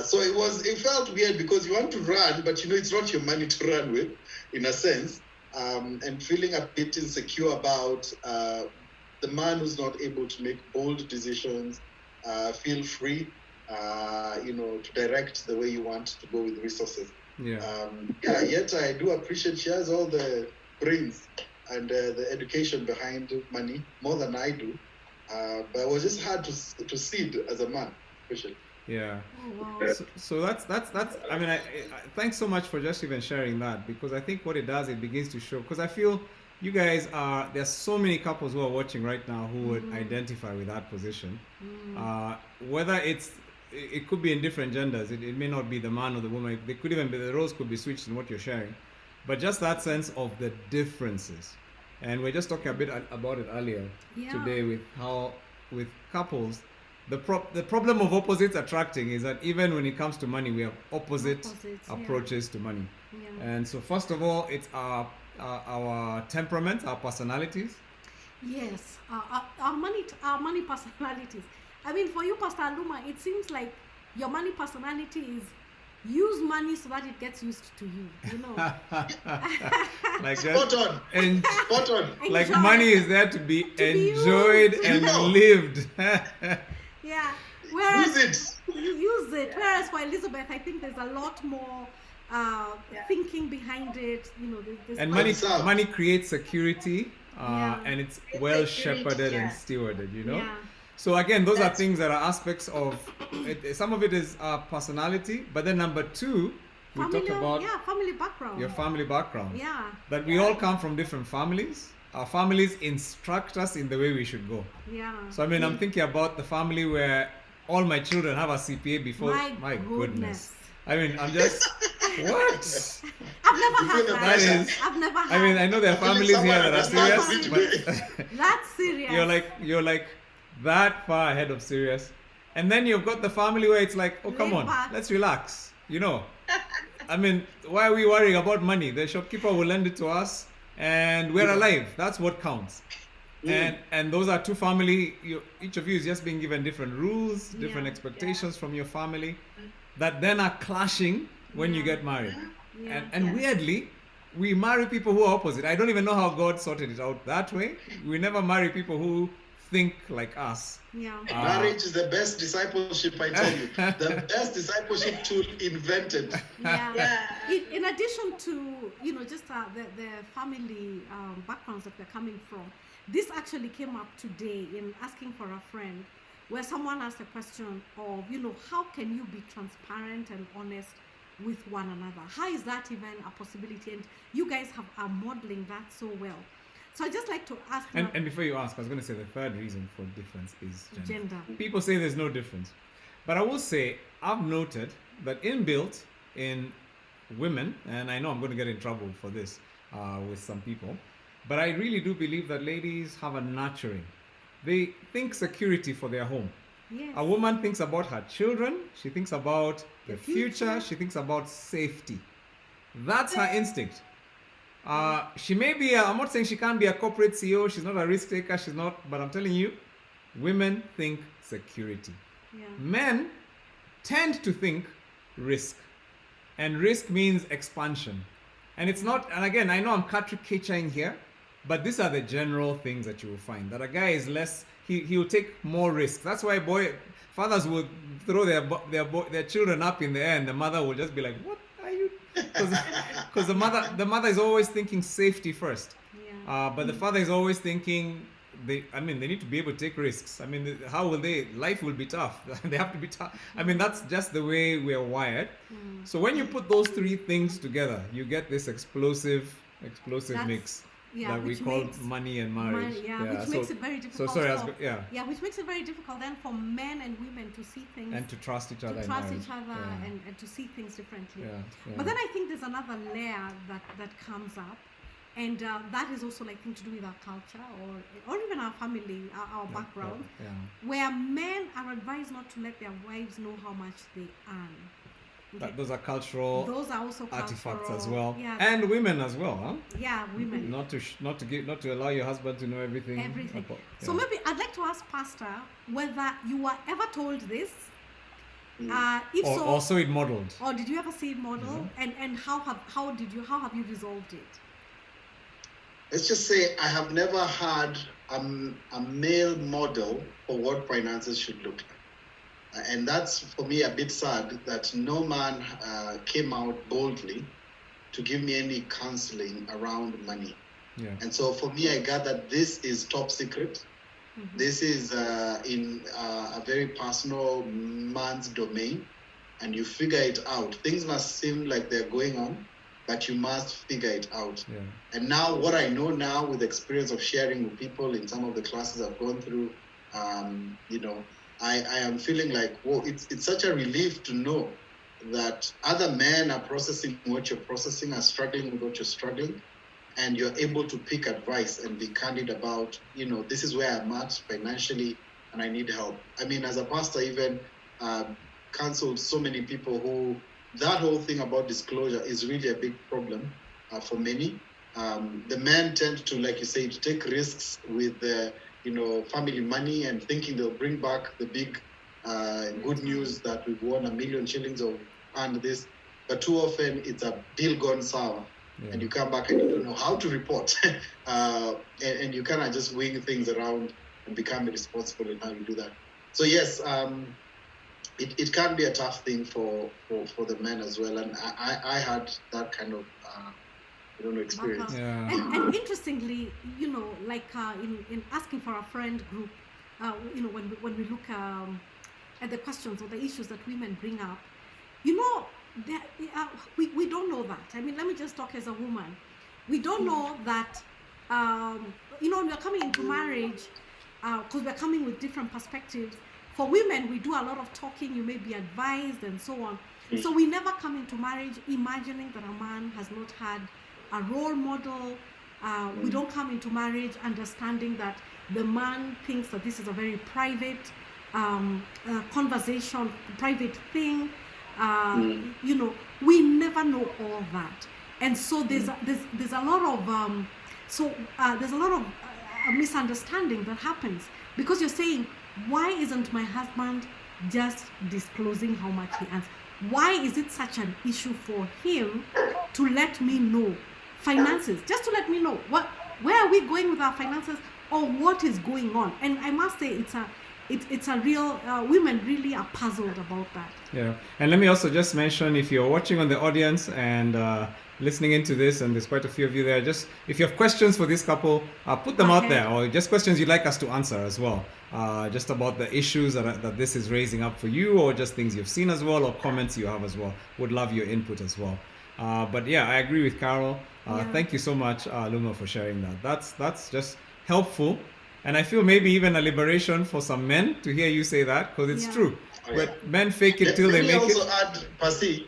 So it felt weird because you want to run, but it's not your money to run with, in a sense, and feeling a bit insecure about the man who's not able to make bold decisions, feel free, to direct the way you want to go with resources. Yet I do appreciate she has all the brains and the education behind money, more than I do. But it was just hard to see it as a man, especially. Yeah. Oh wow. So that's. I mean, thanks so much for just even sharing that, because I think what it does, it begins to show. Because I feel you guys are, there's so many couples who are watching right now who would identify with that position. Uh, Whether it could be in different genders. It may not be the man or the woman. They could even be, the roles could be switched in what you're sharing, but just that sense of the differences. And we're just talking a bit about it earlier Yeah. today, with how with couples, the problem of opposites attracting is that even when it comes to money, we have opposite Opposites, yeah. approaches to money. Yeah. And so first of all, it's our temperament, our personalities. Yes, our money personalities. I mean, for you, Pastor Aluma, it seems like your money personality is use money so that it gets used to you. You know, Like Spot that. on. And Spot on. like Enjoy. money is there to be be enjoyed used. and No. lived. yeah. Whereas Use it. you use it. Whereas for Elizabeth, I think there's a lot more thinking behind it. You know, there's And What's up? money creates security, Yeah. and it's It's well security, shepherded and yeah. stewarded, you know. Yeah. So again, those are That's- things that are aspects of it. Some of it is personality, but then number two, we talked about family background. your family background. Yeah. That we all come from different families. Our families instruct us in the way we should go. Yeah. So I mean, I'm thinking about the family where all my children have a CPA before. My Goodness. goodness. I mean, I'm just what? I've never You had feel the that. pressure? is- I've never had. I mean, I know there are Feeling families here someone that are understands serious, me but That's serious. you're like that far ahead of serious. And then you've got the family where it's like, oh come Laid on, back. let's relax. You know, I mean, why are we worrying about money? The shopkeeper will lend it to us, and we're alive. That's what counts. And those are two family. Each of you is just being given different rules, different Yeah. expectations from your family, that then are clashing when you Yeah. get married. Yeah. And weirdly, we marry people who are opposite. I don't even know how God sorted it out that way. We never marry people who think like us. Yeah. Marriage is the best discipleship, I tell you. The best discipleship tool invented. Yeah. Yeah. In addition to just the family backgrounds that we're coming from, this actually came up today in asking for a friend, where someone asked a question of how can you be transparent and honest with one another? How is that even a possibility? And you guys are modeling that so well. So I just like to ask now, And before you ask, I was going to say the third reason for difference is gender. gender. People say there's no difference. But I will say, I've noted that inbuilt in women, and I know I'm going to get in trouble for this with some people, but I really do believe that ladies have a nurturing. They think security for their home. Yes. A woman thinks about her children, she thinks about the The future, future. she thinks about safety. That's her instinct. She may be, I'm not saying she can't be a corporate CEO, she's not a risk taker, she's not, but I'm telling you, women think security. Yeah. Men tend to think risk. And risk means expansion. And it's not, and again, I know I'm caricaturing here, but these are the general things that you will find. That a guy is less, he will take more risks. That's why fathers will throw their children up in the air, and the mother will just be like, what are you? Because the mother is always thinking safety first. Yeah. But the father is always thinking, they need to be able to take risks. I mean, how will they? Life will be tough. They have to be tough. I mean, that's just the way we are wired. So when you put those three things together, you get this explosive That's- mix yeah, that we which call makes money and marriage. which makes it very difficult. So sorry, which makes it very difficult then for men and women to see things, and to trust each other. to in trust marriage. each other, Yeah. and to see things differently. Yeah. But then I think there's another layer that comes up, and that is also like thing to do with our culture or even our family, our background, Yeah. where men are advised not to let their wives know how much they earn. Okay. Those are cultural Those are also artifacts cultural, as well, Yeah, and women as well, huh? yeah, women. Not to allow your husband to know everything. Everything. about- So yeah. maybe I'd like to ask Pastor whether you were ever told this. If or so, also it modeled. or did you ever see it model, and how have you resolved it? Let's just say I have never had a male model for what finances should look like. And that's for me a bit sad that no man came out boldly to give me any counseling around money. Yeah. And so for me, I got that this is top secret. This is in a very personal man's domain, and you figure it out. Things must seem like they're going on, but you must figure it out. Yeah. And now, what I know now with experience of sharing with people in some of the classes I've gone through, I am feeling like, whoa, it's such a relief to know that other men are processing what you're processing, are struggling with what you're struggling, and you're able to pick advice and be candid about, this is where I'm at financially and I need help. I mean, as a pastor, even counseled so many people who that whole thing about disclosure is really a big problem for many. The men tend to, like you say, to take risks with family money and thinking they'll bring back the big good news that we've won 1 million shillings or earned this. But too often it's a deal gone sour. Yeah. And you come back and you don't know how to report. and you kind of just wing things around and become irresponsible in how you do that. So yes, it can be a tough thing for the men as well. And I had that kind of experience. Yeah. And interestingly, like in asking for a friend group, when we look at the questions or the issues that women bring up, we don't know that. I mean, let me just talk as a woman. We don't know that, when we're coming into marriage, because we're coming with different perspectives. For women, we do a lot of talking, you may be advised and so on. So we never come into marriage imagining that a man has not had a role model. We don't come into marriage understanding that the man thinks that this is a very private conversation, private thing. We never know all that, and so there's a lot of there's a lot of misunderstanding that happens because you're saying, why isn't my husband just disclosing how much he earns? Why is it such an issue for him to let me know finances, just to let me know where are we going with our finances or what is going on? And I must say it's a real, women really are puzzled about that. Yeah, and let me also just mention, if you're watching on the audience and listening into this, and there's quite a few of you there, just if you have questions for this couple, put them out there, or just questions you'd like us to answer as well, just about the issues that this is raising up for you, or just things you've seen as well, or comments you have as well. Would love your input as well. But yeah, I agree with Carol. Thank you so much, Luma, for sharing that. That's just helpful. And I feel maybe even a liberation for some men to hear you say that, because it's true. But men fake it till they make it. Let me also add, Pasi,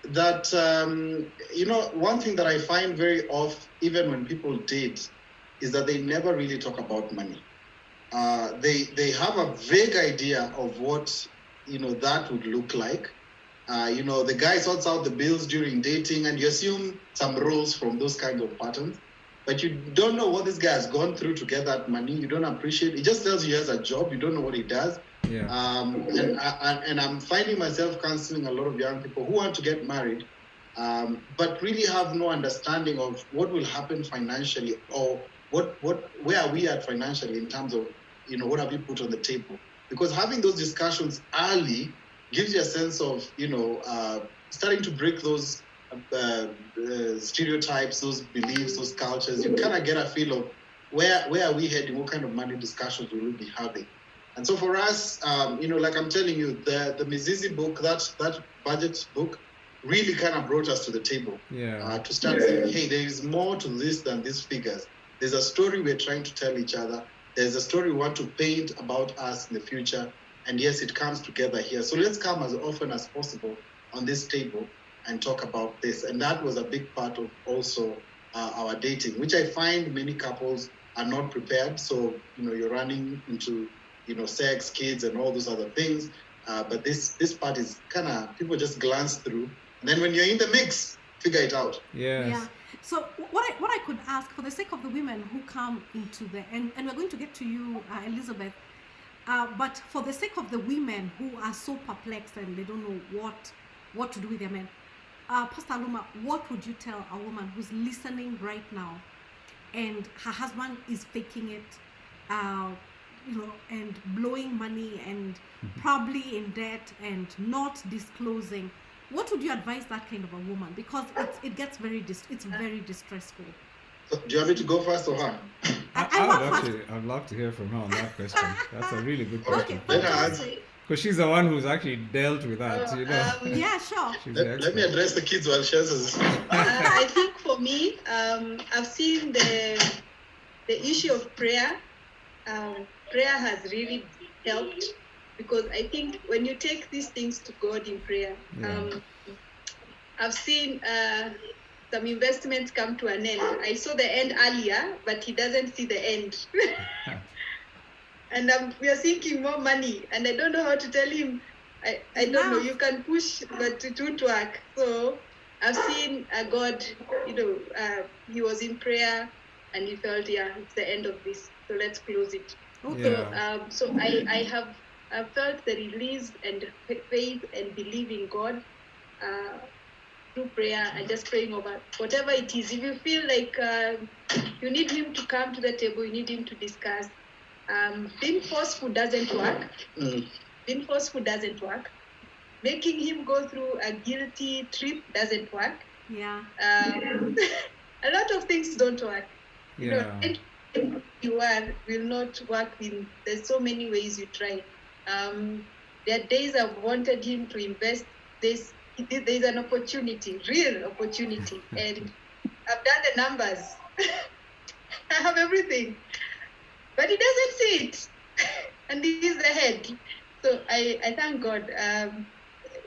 that, one thing that I find very off, even when people date, is that they never really talk about money. They have a vague idea of what, that would look like. The guy sorts out the bills during dating, and you assume some rules from those kinds of patterns. But you don't know what this guy has gone through to get that money. You don't appreciate it. He just tells you he has a job. You don't know what he does. Yeah. And I'm finding myself counseling a lot of young people who want to get married, but really have no understanding of what will happen financially, or where are we at financially in terms of, what have you put on the table? Because having those discussions early gives you a sense of, starting to break those stereotypes, those beliefs, those cultures. You kind of get a feel of where are we heading, what kind of money discussions will we be having. And so for us, like I'm telling you, the Mizizi book, that budget book, really kind of brought us to the table. To start saying, hey, there is more to this than these figures. There's a story we're trying to tell each other. There's a story we want to paint about us in the future. And yes, it comes together here. So let's come as often as possible on this table and talk about this. And that was a big part of also our dating, which I find many couples are not prepared. So, you're running into, sex, kids, and all those other things. But this part is kind of, people just glance through. And then when you're in the mix, figure it out. Yes. Yeah. So what I could ask, for the sake of the women who come into and we're going to get to you, Elizabeth, but for the sake of the women who are so perplexed and they don't know what to do with their men, Pastor Luma, what would you tell a woman who's listening right now and her husband is faking it, and blowing money and probably in debt and not disclosing? What would you advise that kind of a woman? Because it gets very very distressful. So do you want me to go first or her? I I'd love to hear from her on that question. That's a really good question. Okay, Let her answer. fantastic. Because she's the one who's actually dealt with that, you know. Yeah, sure. She's the Let me expert. address the kids while she answers. I think for me, I've seen the issue of prayer. Prayer has really helped, because I think when you take these things to God in prayer, Yeah. I've seen some investments come to an end. I saw the end earlier, but he doesn't see the end. And we are seeking more money, and I don't know how to tell him. I don't know. You can push, but it won't work. So I've seen God. He was in prayer, and he felt, yeah, it's the end of this. So let's close it. Okay. Yeah. So I felt the release and faith and believe in God through prayer and just praying over whatever it is. If you feel like you need him to come to the table, you need him to discuss. Being forceful doesn't work. Being forceful doesn't work. Making him go through a guilty trip doesn't work. Yeah. A lot of things don't work. Yeah. You will not work in. There's so many ways you try. There are days I've wanted him to invest. There's an opportunity, real opportunity, and I've done the numbers. I have everything, but he doesn't see it, and he's the head. So I thank God. I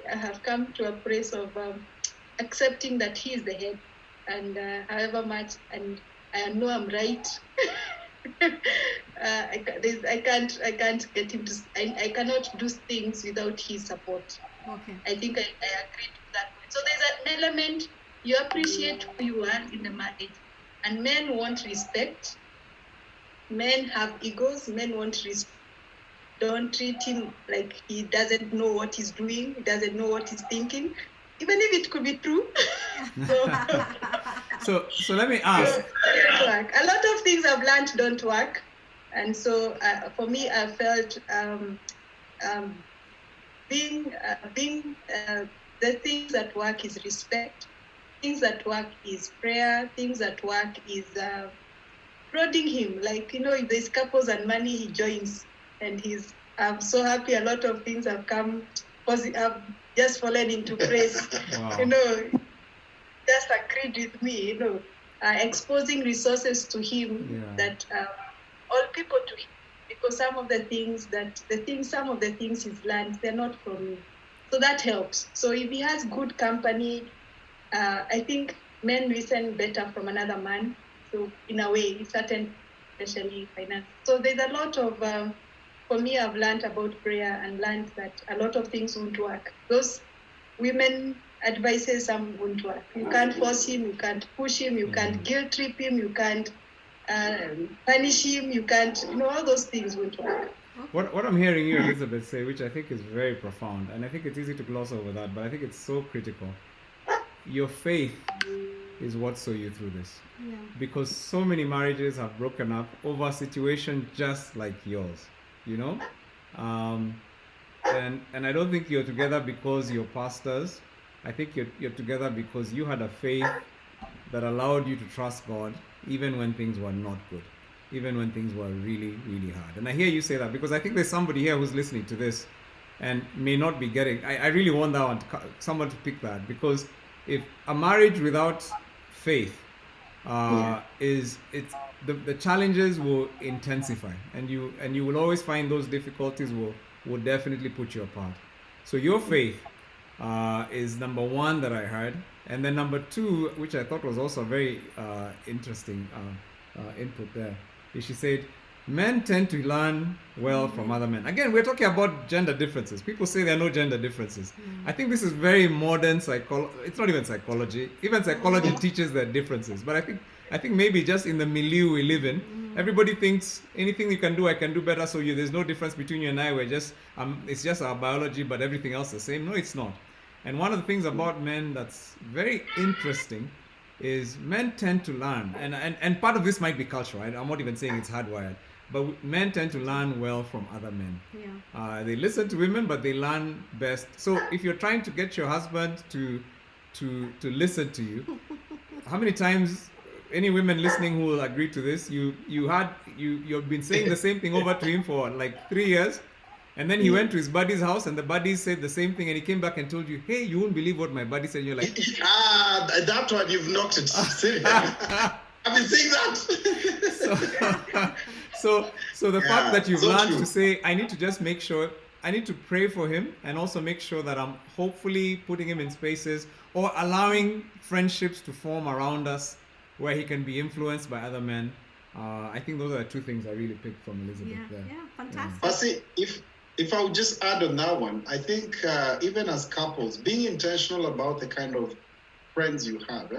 have come to a place of accepting that he is the head, and however much, and I know I'm right. I can't get him to. I cannot do things without his support. Okay. I think I agree to that point. So there's an element you appreciate who you are in the marriage, and men want respect. Men have egos. Men want respect. Don't treat him like he doesn't know what he's doing. He doesn't know what he's thinking, even if it could be true. So let me ask. A lot of things I've learned don't work, and so for me, I felt being the things that work is respect. Things that work is prayer. Things that work is prodding him. Like, if there's couples and money, he joins, and I'm so happy. A lot of things have come. I've just fallen into place. Wow. Just agreed with me. Exposing resources to him that all people to him, because some of the things he's learned, they're not from me. So that helps. So if he has good company, I think men listen better from another man. So in a way, especially finance. So there's a lot of, for me, I've learned about prayer and learned that a lot of things won't work. Those women advices, some won't work. You can't force him, you can't push him, you can't guilt trip him, you can't punish him, you can't, all those things won't work. What I'm hearing you, Elizabeth, say, which I think is very profound, and I think it's easy to gloss over that, but I think it's so critical. Your faith is what saw you through this. Yeah. Because so many marriages have broken up over a situation just like yours, and I don't think you're together because you're pastors. I think you're together because you had a faith that allowed you to trust God even when things were not good, even when things were really, really hard. And I hear you say that because I think there's somebody here who's listening to this and may not be getting. I really want someone to pick that, because if a marriage without faith the challenges will intensify, and you will always find those difficulties will definitely put you apart. So your faith is number one that I heard, and then number two, which I thought was also very interesting input there, is she said men tend to learn well from other men. Again, we're talking about gender differences. People say there are no gender differences. I think this is very modern psychology. It's not even psychology. Even psychology teaches there are differences. But I think maybe just in the milieu we live in, everybody thinks anything you can do, I can do better. So there's no difference between you and I. We're just it's just our biology, but everything else the same. No, it's not. And one of the things about men that's very interesting is men tend to learn, and part of this might be cultural. I'm not even saying it's hardwired, but men tend to learn well from other men. Yeah. They listen to women, but they learn best. So if you're trying to get your husband to listen to you, how many times any women listening who will agree to this, you've been saying the same thing over to him for like 3 years, and then he went to his buddy's house, and the buddy said the same thing, and he came back and told you, "Hey, you won't believe what my buddy said." You're like, That one you've knocked it. Serious. I've been saying that. so the fact that you've so learned true. to say, I need to just make sure, I need to pray for him, and also make sure that I'm hopefully putting him in spaces or allowing friendships to form around us where he can be influenced by other men. I think those are the two things I really picked from Elizabeth there. Yeah, fantastic. But see, if I would just add on that one, I think even as couples, being intentional about the kind of friends you have,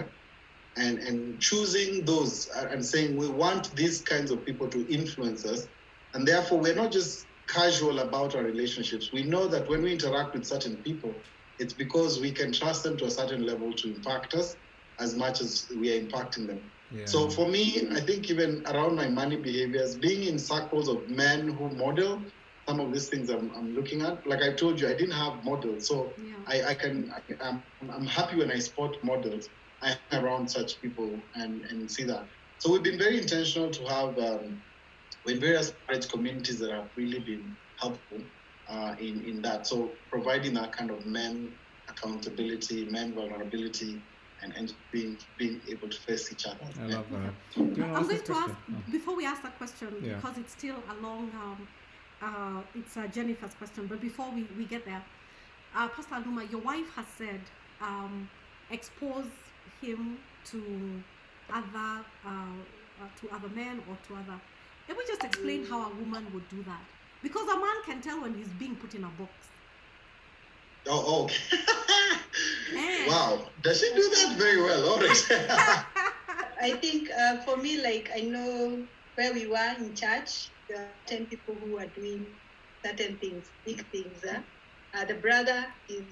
and choosing those and saying we want these kinds of people to influence us, and therefore we're not just casual about our relationships. We know that when we interact with certain people, it's because we can trust them to a certain level to impact us as much as we are impacting them. Yeah. So for me, I think even around my money behaviors, being in circles of men who model some of these things I'm looking at, like I told you, I didn't have models, so Yeah. I'm happy when I spot models. I hang around such people and see that. So we've been very intentional to have in various marriage communities that have really been helpful in that. So providing that kind of men accountability, men vulnerability, and being able to face each other. I love that. Do you wanna I'm ask going this to ask, question? before we ask that question, Yeah. because it's still along, it's Jennifer's question, but before we get there, Pastor Aluma, your wife has said, expose him to other men or to other. Let me just explain how a woman would do that. Because a man can tell when he's being put in a box. Oh, okay. Eh. Wow. Does she do that very well? All right. I think for me, like, I know where we were in church, there are 10 people who are doing certain things, big things. The brother is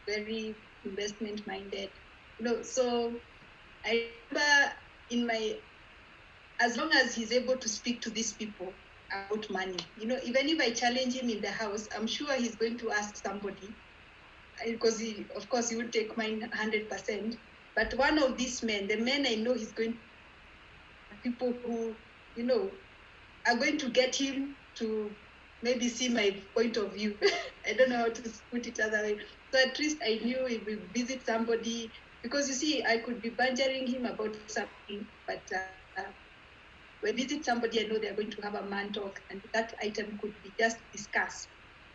very investment minded. So I remember as long as he's able to speak to these people about money, even if I challenge him in the house, I'm sure he's going to ask somebody, because of course he would take mine 100%. But one of these men, the men I know, he's going to people who, are going to get him to maybe see my point of view. I don't know how to put it other way. So at least I knew if we visit somebody, because you see, I could be badgering him about something, but when we visit somebody, I know they're going to have a man talk, and that item could be just discussed.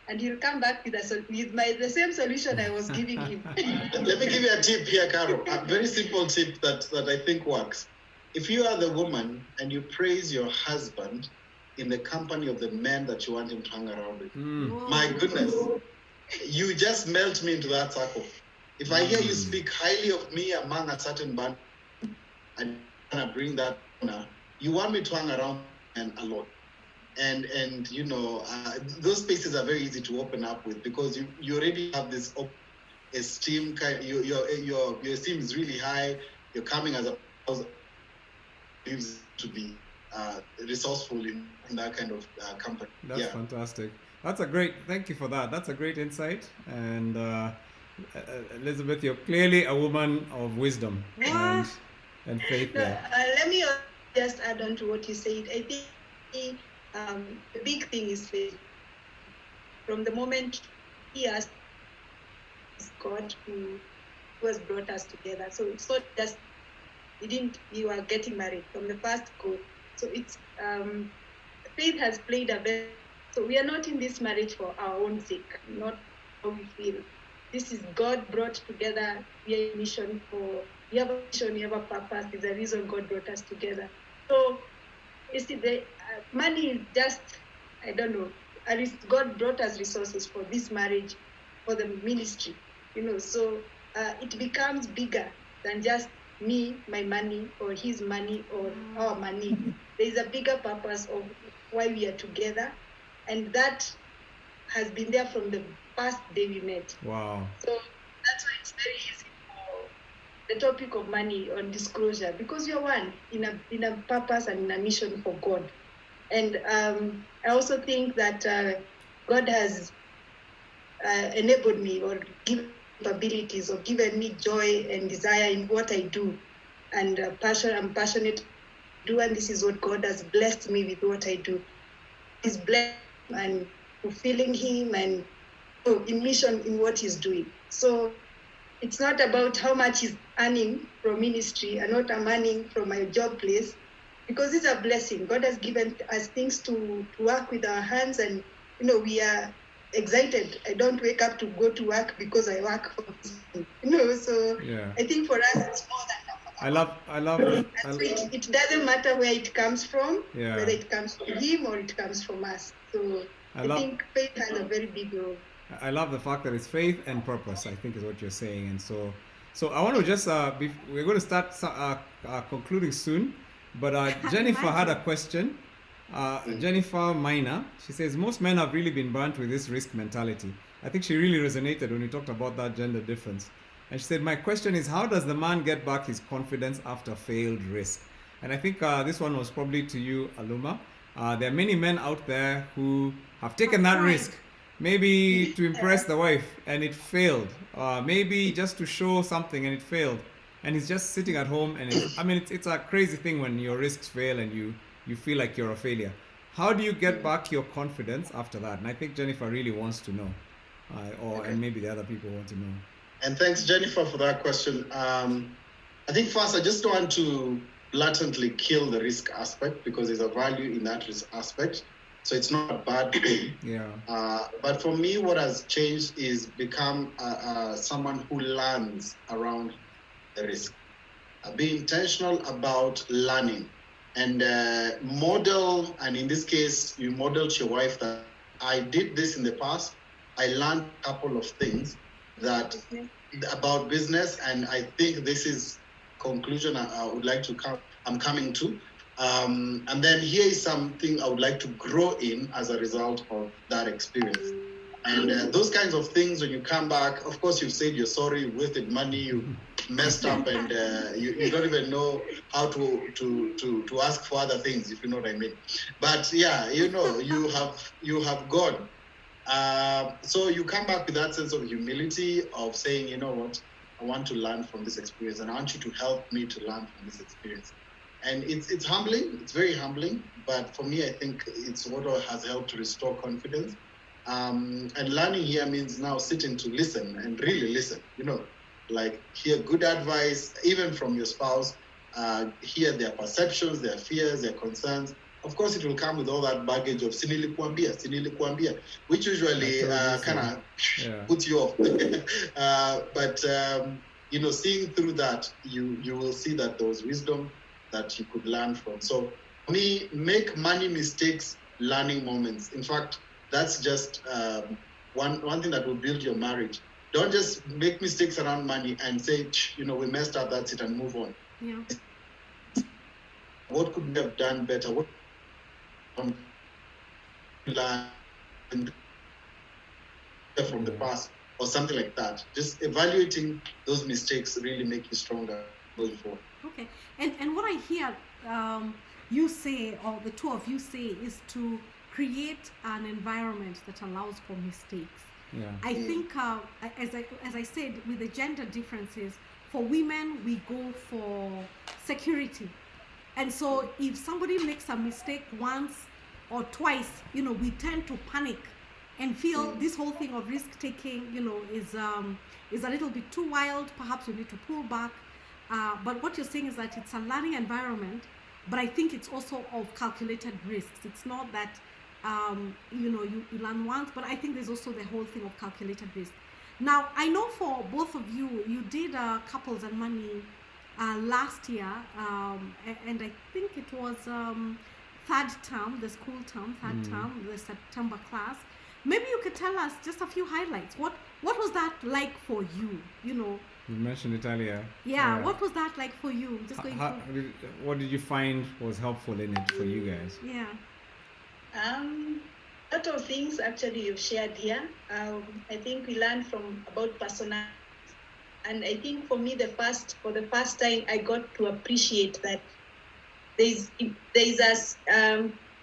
And he'll come back with the same solution I was giving him. Let me give you a tip here, Carol. A very simple tip that I think works. If you are the woman and you praise your husband in the company of the men that you want him to hang around with, my goodness, you just melt me into that circle. If I hear you speak highly of me among a certain band, and I bring that honor, you want me to hang around and a lot. And those spaces are very easy to open up with, because you already have this esteem. Your esteem is really high. You're coming as a to be resourceful in that kind of company. That's fantastic. Thank you for that. That's a great insight. And Elizabeth, you're clearly a woman of wisdom and faith there. Let me just add on to what you said. I think the big thing is faith. From the moment he asked God who has brought us together. So it's not just you are getting married from the first go. So it's faith has played a very. So we are not in this marriage for our own sake, not how we feel. This is God brought together. We have a mission we have a mission, we have a purpose. There's a reason God brought us together. So you see, the money is just, I don't know. At least God brought us resources for this marriage, for the ministry. So it becomes bigger than just me, my money, or his money, or our money. There is a bigger purpose of why we are together, and that has been there from the first day we met. Wow. So that's why it's very easy for the topic of money on disclosure, because you're one in a purpose and in a mission for God. And I also think that God has enabled me or given abilities or given me joy and desire in what I do. and I'm passionate to do, and this is what God has blessed me with what I do. He's blessed and fulfilling him and in mission in what he's doing. So it's not about how much he's earning from ministry and what I'm earning from my job place, because it's a blessing. God has given us things to work with our hands, and we are excited. I don't wake up to go to work because I work for so Yeah. I think for us it's more than I love so it doesn't matter where it comes from, Yeah. whether it comes from him or it comes from us. So I think faith has a very big role. I love the fact that it's faith and purpose, I think is what you're saying. And so I want to just, we're going to start concluding soon, but Jennifer had a question. Jennifer Minor, she says, most men have really been burnt with this risk mentality. I think she really resonated when you talked about that gender difference. And she said, my question is, how does the man get back his confidence after failed risk? And I think this one was probably to you, Aluma. There are many men out there who have taken that risk, maybe to impress the wife, and it failed. Maybe just to show something, and it failed. And he's just sitting at home, and it's a crazy thing when your risks fail and you feel like you're a failure. How do you get back your confidence after that? And I think Jennifer really wants to know, and maybe the other people want to know. And thanks, Jennifer, for that question. I think first, I just want to blatantly kill the risk aspect, because there's a value in that risk aspect. So it's not a bad thing. Yeah. But for me, what has changed is become someone who learns around the risk. Be intentional about learning and model. And in this case, you model to your wife that I did this in the past. I learned a couple of things that about business, and I think this is conclusion I would like to come. I'm coming to. And then here is something I would like to grow in as a result of that experience. And those kinds of things, when you come back, of course, you've said you're sorry, you wasted money, you messed up, and you don't even know how to ask for other things, if you know what I mean. But yeah, you have gone. So you come back with that sense of humility of saying, you know what, I want to learn from this experience, and I want you to help me to learn from this experience. And it's humbling. It's very humbling. But for me, I think it's what has helped to restore confidence. And learning here means now sitting to listen and really listen. Like hear good advice, even from your spouse. Hear their perceptions, their fears, their concerns. Of course, it will come with all that baggage of sinili which usually kind of puts you off. But seeing through that, you will see that there was wisdom that you could learn from. So for me, make money mistakes learning moments. In fact, that's just one thing that will build your marriage. Don't just make mistakes around money and say, we messed up, that's it, and move on. Yeah. What could we have done better? What learn from the past or something like that? Just evaluating those mistakes really make you stronger going forward. Okay. And what I hear you say, or the two of you say, is to create an environment that allows for mistakes. Yeah. I think, as I said, with the gender differences, for women, we go for security. And so if somebody makes a mistake once or twice, we tend to panic and feel this whole thing of risk taking, is a little bit too wild. Perhaps we need to pull back. But what you're saying is that it's a learning environment, but I think it's also of calculated risks. It's not that, you learn once, but I think there's also the whole thing of calculated risk. Now, I know for both of you, you did Couples and Money last year, and I think it was third term, the school term, the September class. Maybe you could tell us just a few highlights. What was that like for you? You mentioned it earlier. Yeah, what was that like for you? Just going what did you find was helpful in it for you guys? Yeah. A lot of things actually you've shared here. I think we learned about personality. And I think for me, for the first time, I got to appreciate that there's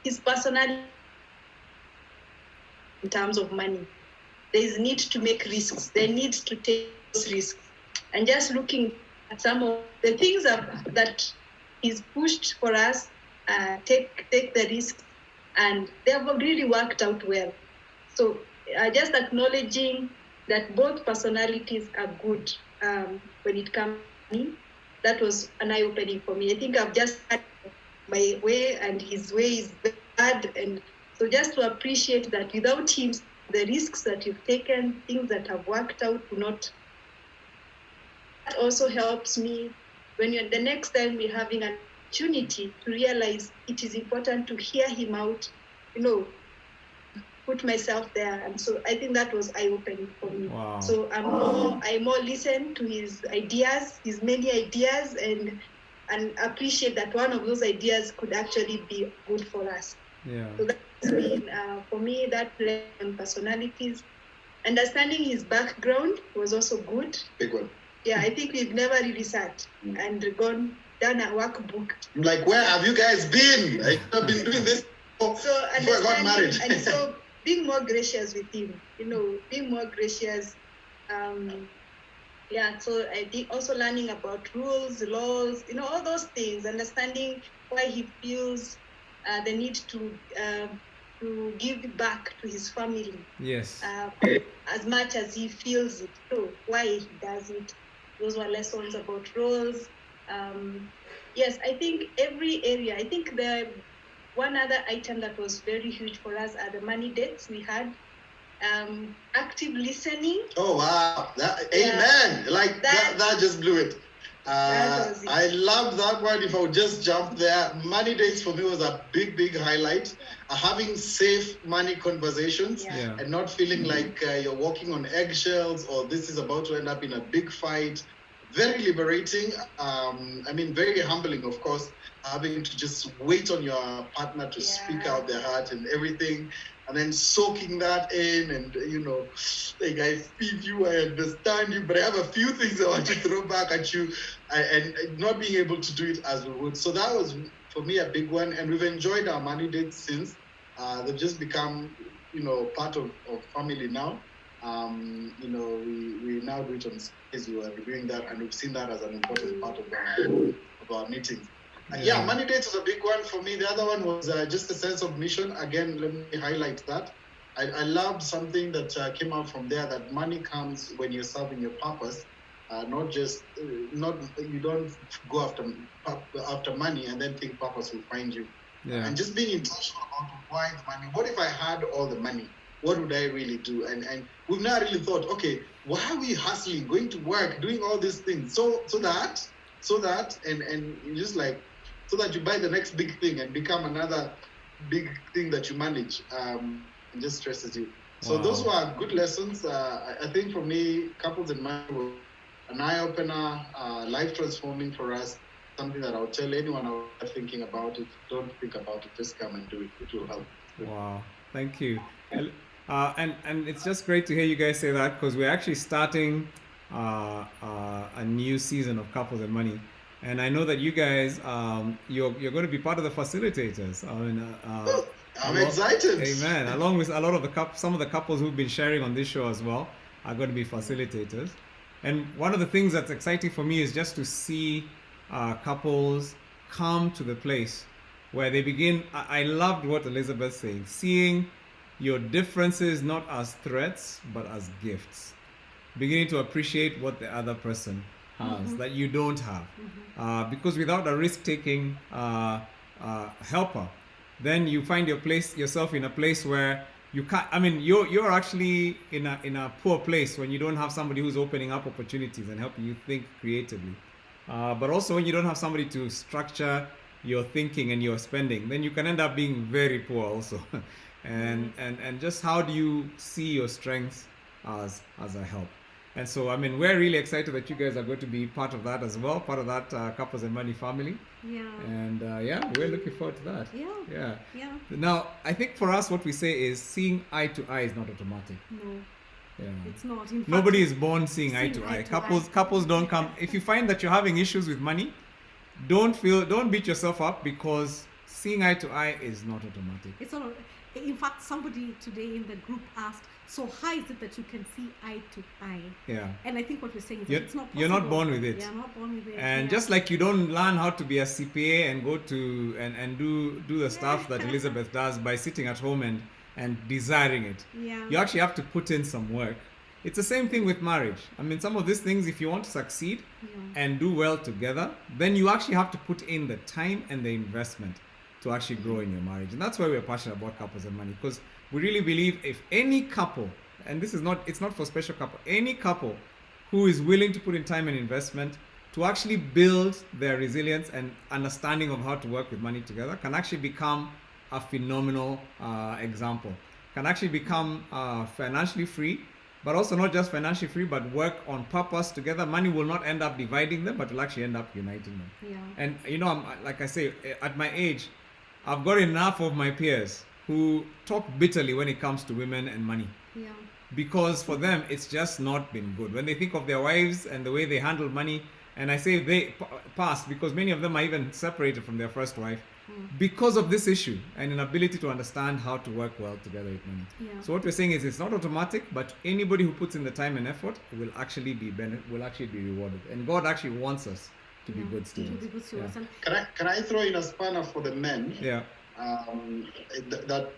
his personality in terms of money. There's need to make risks. They need to take those risks. And just looking some of the things that he's pushed for us, take the risk, and they have really worked out well. So just acknowledging that both personalities are good when it comes to me, that was an eye-opening for me. I think I've just had my way, and his way is bad, and so just to appreciate that without him, the risks that you've taken, things that have worked out, do not. That also helps me when the next time we're having an opportunity to realize it is important to hear him out, put myself there. And so I think that was eye-opening for me. Wow. So I more listen to his ideas, his many ideas, and appreciate that one of those ideas could actually be good for us. Yeah. So that's been, for me, that on personalities. Understanding his background was also good. Big one. Yeah, I think we've never really sat and done a workbook. Like, where have you guys been? I've been doing this before I got married. And so being more gracious with him, being more gracious. So I think also learning about rules, laws, all those things, understanding why he feels the need to give back to his family. Yes. As much as he feels it, so why he does it. Those were lessons about roles. Yes, I think every area. I think the one other item that was very huge for us are the money dates we had. Active listening. Oh wow! Amen. Like that just blew it. I love that one. If I would just jump there, money dates for me was a big highlight. Having safe money conversations and not feeling like you're walking on eggshells or this is about to end up in a big fight. Very liberating. Very humbling, of course, having to just wait on your partner to speak out their heart and everything. And then soaking that in and, like, I feel you, I understand you, but I have a few things I want to throw back at you and not being able to do it as we would. So that was, for me, a big one. And we've enjoyed our money dates since. They've just become, part of family now. We now do it on Sundays. We are reviewing that, and we've seen that as an important part of our meetings. Money dates was a big one for me. The other one was just a sense of mission. Again, let me highlight that. I loved something that came out from there, that money comes when you're serving your purpose. You don't go after money and then think purpose will find you. Yeah. And just being intentional about why the money. What if I had all the money? What would I really do? And we've not really thought, okay, why are we hustling, going to work, doing all these things? So that and just like, so that you buy the next big thing and become another big thing that you manage, and just stresses you. So those were good lessons. I think for me, Couples in Mind were an eye-opener, life transforming for us. Something that I'll tell anyone out there thinking about it. Don't think about it, just come and do it. It will help. Wow, thank you. And it's just great to hear you guys say that, because we're actually starting a new season of Couples and Money. And I know that you guys, you're going to be part of the facilitators. I'm excited. Amen. Along with a lot of some of the couples who've been sharing on this show as well are going to be facilitators. And one of the things that's exciting for me is just to see couples come to the place where they begin. I loved what Elizabeth said, seeing your differences not as threats but as gifts, beginning to appreciate what the other person has that you don't have, because without a risk-taking helper, then you find yourself in a place where you can't. You're actually in a poor place when you don't have somebody who's opening up opportunities and helping you think creatively. But also when you don't have somebody to structure your thinking and your spending, then you can end up being very poor also. and just how do you see your strengths as a help? And so, we're really excited that you guys are going to be part of that as well, part of that Couples and Money family. Yeah. And we're looking forward to that. Yeah. Now, I think for us, what we say is seeing eye to eye is not automatic. No. Yeah. It's not. In fact, nobody is born seeing eye to eye. Couples don't come. If you find that you're having issues with money, don't beat yourself up, because seeing eye to eye is not automatic. It's not. In fact, somebody today in the group asked, so how is it that you can see eye to eye? Yeah. And I think what we're saying is You're- that it's not possible. you're not born with it. Yeah, not born with it. And yeah. just like you don't learn how to be a CPA and go to and do the stuff that Elizabeth does by sitting at home and desiring it. Yeah. You actually have to put in some work. It's the same thing with marriage. I mean, some of these things, if you want to succeed and do well together, then you actually have to put in the time and the investment to actually grow in your marriage. And that's why we're passionate about couples and money, because we really believe if any couple, and this is not, it's not for special couple, any couple who is willing to put in time and investment to actually build their resilience and understanding of how to work with money together can actually become a phenomenal example, can actually become financially free, but also not just financially free, but work on purpose together. Money will not end up dividing them, but will actually end up uniting them. Yeah. And you know, like I say, at my age, I've got enough of my peers who talk bitterly when it comes to women and money. Yeah. Because for them, it's just not been good. When they think of their wives and the way they handle money, and I say they passed because many of them are even separated from their first wife because of this issue and inability to understand how to work well together with money. Yeah. So what we're saying is it's not automatic, but anybody who puts in the time and effort will actually be rewarded. And God actually wants us to be good To stewards. be good stewards. And Can I throw in a spanner for the men? Yeah. That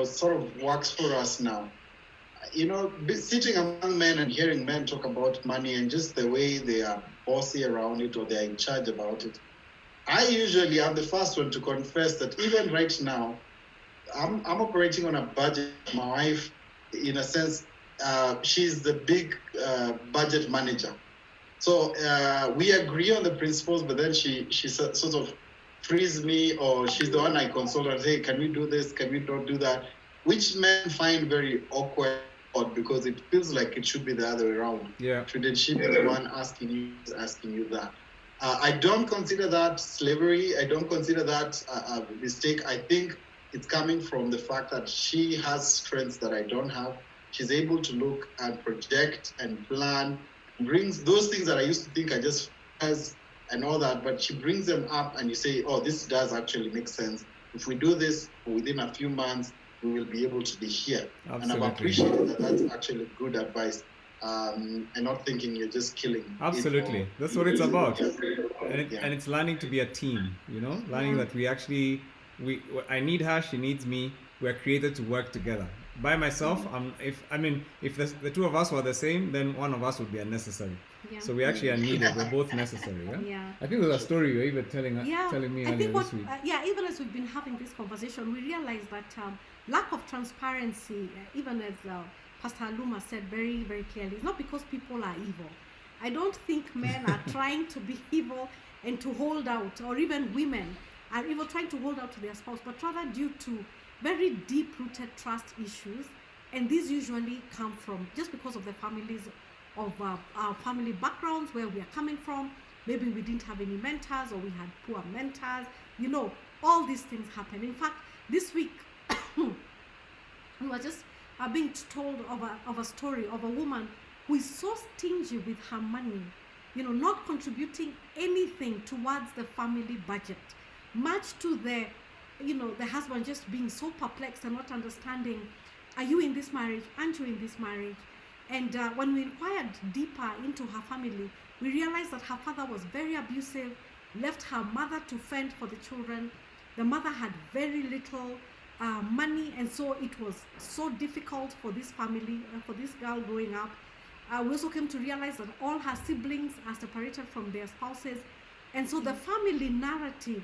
sort of works for us now. Sitting among men and hearing men talk about money and just the way they are bossy around it or they are in charge about it, I usually am the first one to confess that even right now, I'm operating on a budget. My wife, in a sense, she's the big budget manager. So we agree on the principles, but then she sort of frees me, or she's the one I consult and say, can we do this? Can we not do that? Which men find very awkward because it feels like it should be the other way around. Yeah. Shouldn't she be the one asking you that? I don't consider that slavery. I don't consider that a mistake. I think it's coming from the fact that she has strengths that I don't have. She's able to look and project and plan, brings those things that I used to think I just has and all that, but she brings them up and you say, oh, this does actually make sense. If we do this within a few months, we will be able to be here. Absolutely. And I've appreciated that. That's actually good advice. And not thinking you're just killing. Absolutely. That's what it's about. And it's learning to be a team, learning that I need her, she needs me. We're created to work together. By myself, if the two of us were the same, then one of us would be unnecessary. Yeah. So we actually are needed. We're both necessary. Yeah. Yeah. I think there's a story you were even telling me I earlier think this week. even as we've been having this conversation, we realize that lack of transparency, even as Pastor Aluma said very, very clearly, it's not because people are evil. I don't think men are trying to be evil and to hold out, or even women are evil trying to hold out to their spouse, but rather due to very deep-rooted trust issues, and these usually come from just because of the families of our family backgrounds, where we are coming from. Maybe we didn't have any mentors, or we had poor mentors. All these things happen. In fact, this week we were just being told of a story of a woman who is so stingy with her money, not contributing anything towards the family budget, much to the husband just being so perplexed and not understanding, are you in this marriage? Aren't you in this marriage? And when we inquired deeper into her family, we realized that her father was very abusive, left her mother to fend for the children. The mother had very little money, and so it was so difficult for this family and for this girl growing up. We also came to realize that all her siblings are separated from their spouses, and so the family narrative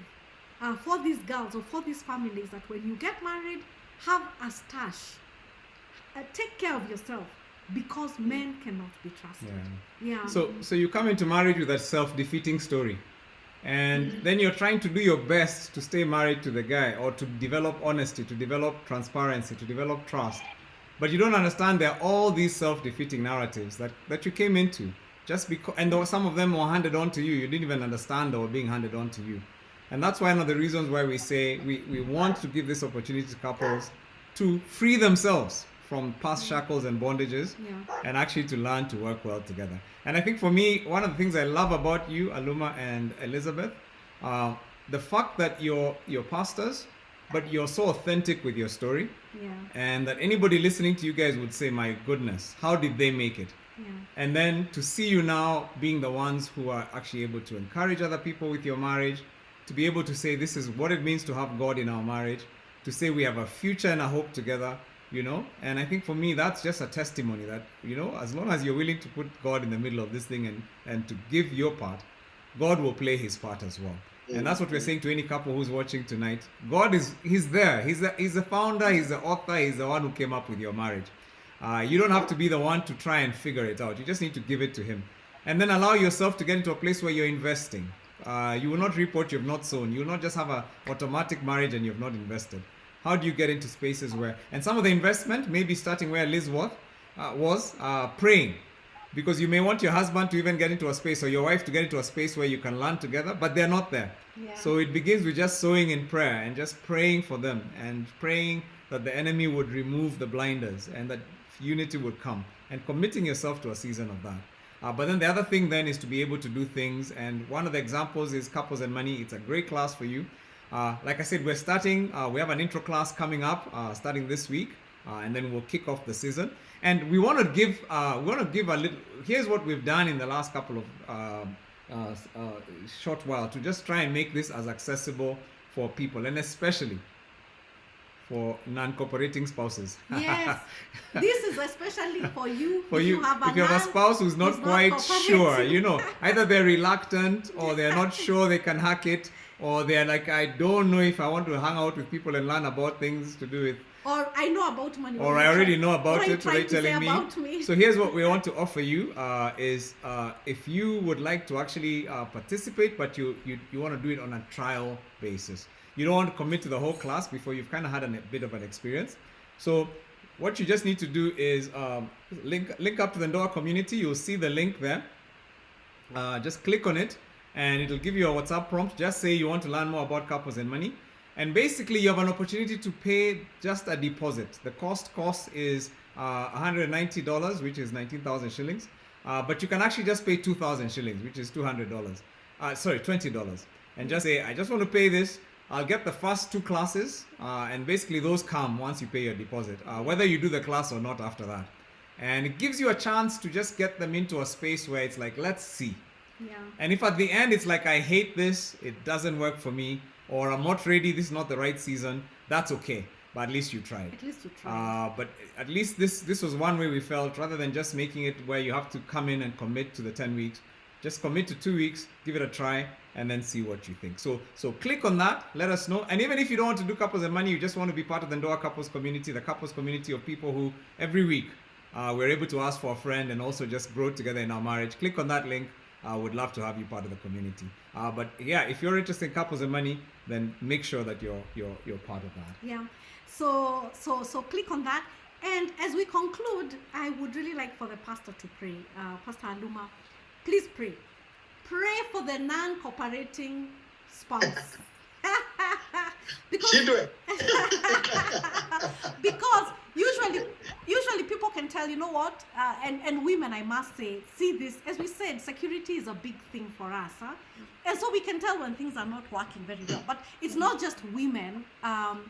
for these girls or for these families that when you get married, have a stash, take care of yourself, because men cannot be trusted. Yeah. So you come into marriage with that self-defeating story, and then you're trying to do your best to stay married to the guy, or to develop honesty, to develop transparency, to develop trust. But you don't understand there are all these self-defeating narratives that you came into just because, and there were some of them were handed on to you. You didn't even understand they were being handed on to you. And that's one of the reasons why we say we want to give this opportunity to couples to free themselves from past shackles and bondages, and actually to learn to work well together. And I think for me, one of the things I love about you, Aluma and Elizabeth, the fact that you're pastors, but you're so authentic with your story, Yeah. and that anybody listening to you guys would say, my goodness, how did they make it? Yeah. And then to see you now being the ones who are actually able to encourage other people with your marriage, to be able to say this is what it means to have God in our marriage, to say we have a future and a hope together, you know. And I think for me, that's just a testimony that, you know, as long as you're willing to put God in the middle of this thing and to give your part, God will play his part as well. And that's what we're saying to any couple who's watching tonight. God he's there. He's the founder, he's the author, he's the one who came up with your marriage. You don't have to be the one to try and figure it out. You just need to give it to him. And then allow yourself to get into a place where you're investing. You will not reap what you've not sown. You will not just have an automatic marriage and you've not invested. How do you get into spaces where... And some of the investment may be starting where Liz was praying. Because you may want your husband to even get into a space, or your wife to get into a space where you can learn together, but they're not there. Yeah. So it begins with just sowing in prayer and just praying for them and praying that the enemy would remove the blinders and that unity would come, and committing yourself to a season of that. But then the other thing then is to be able to do things. And one of the examples is Couples and Money. It's a great class for you. Like I said, we're starting, we have an intro class coming up starting this week. And then we'll kick off the season. And we want to give a little. Here's what we've done in the last couple of short while to just try and make this as accessible for people, and especially for non-cooperating spouses. Yes, this is especially for you. For if you, have if you have a spouse who's not quite sure, you know, either they're reluctant or they're not sure they can hack it, or they're like, I don't know if I want to hang out with people and learn about things to do with. Or I know about money. Or I already know about it. What are you telling me? About me? So here's what we want to offer you: is if you would like to actually participate, but you want to do it on a trial basis. You don't want to commit to the whole class before you've kind of had a bit of an experience. So what you just need to do is link up to the Ndoa community. You'll see the link there. Just click on it, and it'll give you a WhatsApp prompt. Just say you want to learn more about couples and money. And basically, you have an opportunity to pay just a deposit. The cost is $190, which is 19,000 shillings. But you can actually just pay 2,000 shillings, which is $200. $20. And just say, I just want to pay this. I'll get the first 2 classes. And basically, those come once you pay your deposit, whether you do the class or not after that. And it gives you a chance to just get them into a space where it's like, let's see. Yeah. And if at the end it's like, I hate this, it doesn't work for me, or I'm not ready, this is not the right season, that's okay. But at least you tried. At least you tried. But at least this was one way we felt, rather than just making it where you have to come in and commit to the 10 weeks, just commit to 2 weeks, give it a try, and then see what you think. So click on that, let us know. And even if you don't want to do Couples and Money, you just want to be part of the Ndoa Couples community, the couples community of people who every week we're able to ask for a friend and also just grow together in our marriage. Click on that link. I would love to have you part of the community. But yeah, if you're interested in Couples and Money, then make sure that you're part of that. Yeah. So click on that. And as we conclude, I would really like for the pastor to pray. Pastor Aluma, please pray. Pray for the non-cooperating spouse. because because usually people can tell, you know what, and women, I must say, see this, as we said, security is a big thing for us, and so we can tell when things are not working very well. But it's not just women.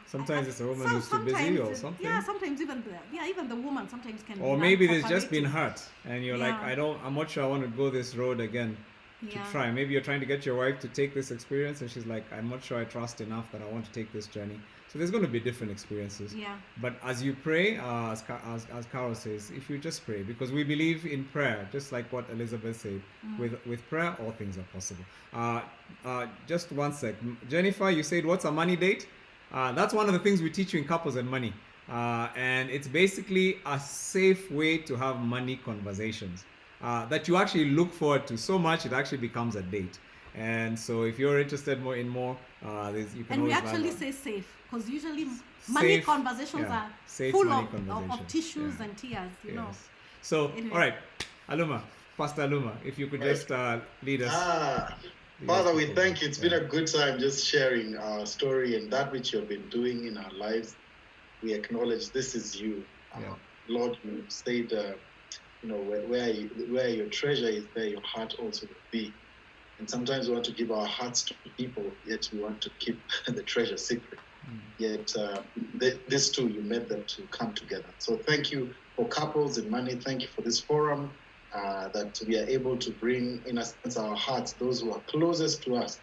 Sometimes it's a woman who's too busy or something. Yeah, sometimes even the woman sometimes can. Or maybe there's just been hurt, and you're Yeah. like, I'm not sure I want to go this road again. To try. Maybe you're trying to get your wife to take this experience, and she's like, I'm not sure I trust enough that I want to take this journey. So there's going to be different experiences. Yeah. But as you pray, as Carol says, if you just pray, because we believe in prayer, just like what Elizabeth said, with prayer, all things are possible. Just one sec. Jennifer, you said, what's a money date? That's one of the things we teach you in Couples and Money. And it's basically a safe way to have money conversations. That you actually look forward to so much, it actually becomes a date. And so if you're interested more, you can and we always actually say safe, because usually money conversations are full of tissues and tears, you know. So, anyway. All right, Aluma, Pastor Aluma, if you could just lead us. Father, we thank you. It's been a good time just sharing our story and that which you've been doing in our lives. We acknowledge this is you. Lord, you said, where your treasure is, there your heart also will be. And sometimes we want to give our hearts to people, yet we want to keep the treasure secret. Yet these two, you made them to come together. So thank you for couples in money. Thank you for this forum that we are able to bring, in a sense, our hearts, those who are closest to us,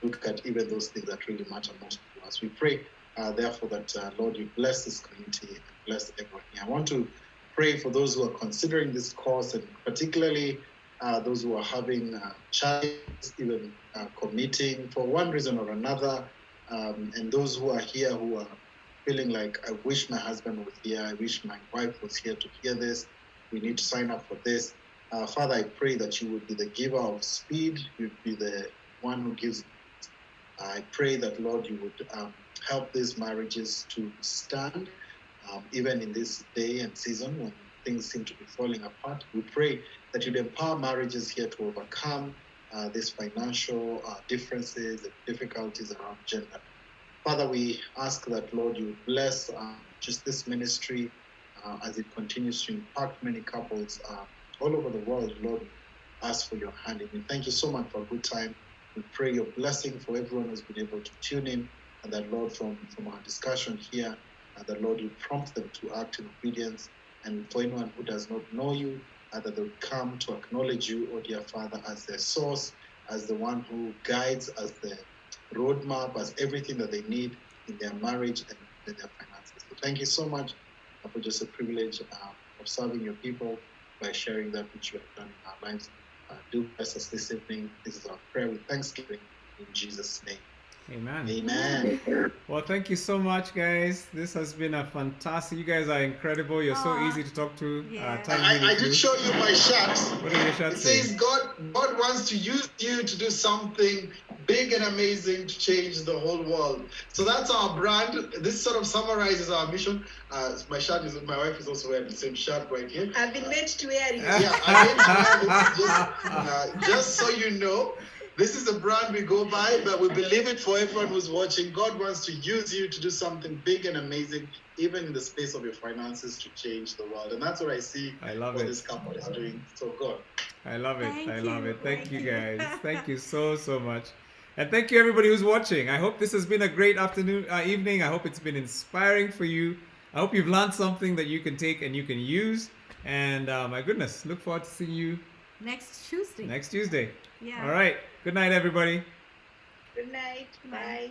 look at even those things that really matter most to us. We pray, therefore, that, Lord, you bless this community and bless everyone here. I want to pray for those who are considering this course, and particularly those who are having challenges, even committing for one reason or another, and those who are here who are feeling like, I wish my husband was here, I wish my wife was here to hear this, we need to sign up for this. Father, I pray that you would be the giver of speed, you'd be the one who gives. I pray that, Lord, you would help these marriages to stand, even in this day and season when things seem to be falling apart. We pray that you'd empower marriages here to overcome these financial differences and difficulties around gender. Father, we ask that, Lord, you bless just this ministry as it continues to impact many couples all over the world. Lord, ask for your hand in it. Thank you so much for a good time. We pray your blessing for everyone who's been able to tune in, and that, Lord, from our discussion here, that, Lord, you prompt them to act in obedience. And for anyone who does not know you, that they would come to acknowledge you, oh dear Father, as their source, as the one who guides, as the roadmap, as everything that they need in their marriage and in their finances. So thank you so much for just a privilege of serving your people by sharing that which you have done in our lives. Do bless us this evening. This is our prayer with thanksgiving in Jesus' name. Amen. Amen. Well, thank you so much, guys. This has been a fantastic. You guys are incredible. You're so easy to talk to. Yeah. Time really I flew. did show you my shirt. What does your shirt It say? says God wants to use you to do something big and amazing to change the whole world. So that's our brand. This sort of summarizes our mission. My shirt is, my wife is also wearing the same shirt right here. I've been made to wear it. Yeah, I made to wear this just so you know. This is the brand we go by, but we believe it for everyone who's watching. God wants to use you to do something big and amazing, even in the space of your finances, to change the world. And that's what I see I love what it. this couple is doing. So God. I love it. Thank I love you. it. Thank you, Thank you. guys. Thank you so much. And thank you, everybody who's watching. I hope this has been a great afternoon, evening. I hope it's been inspiring for you. I hope you've learned something that you can take and you can use. And my goodness, look forward to seeing you Next Tuesday. next Tuesday. Yeah. All right. Good night, everybody. Good night. Bye.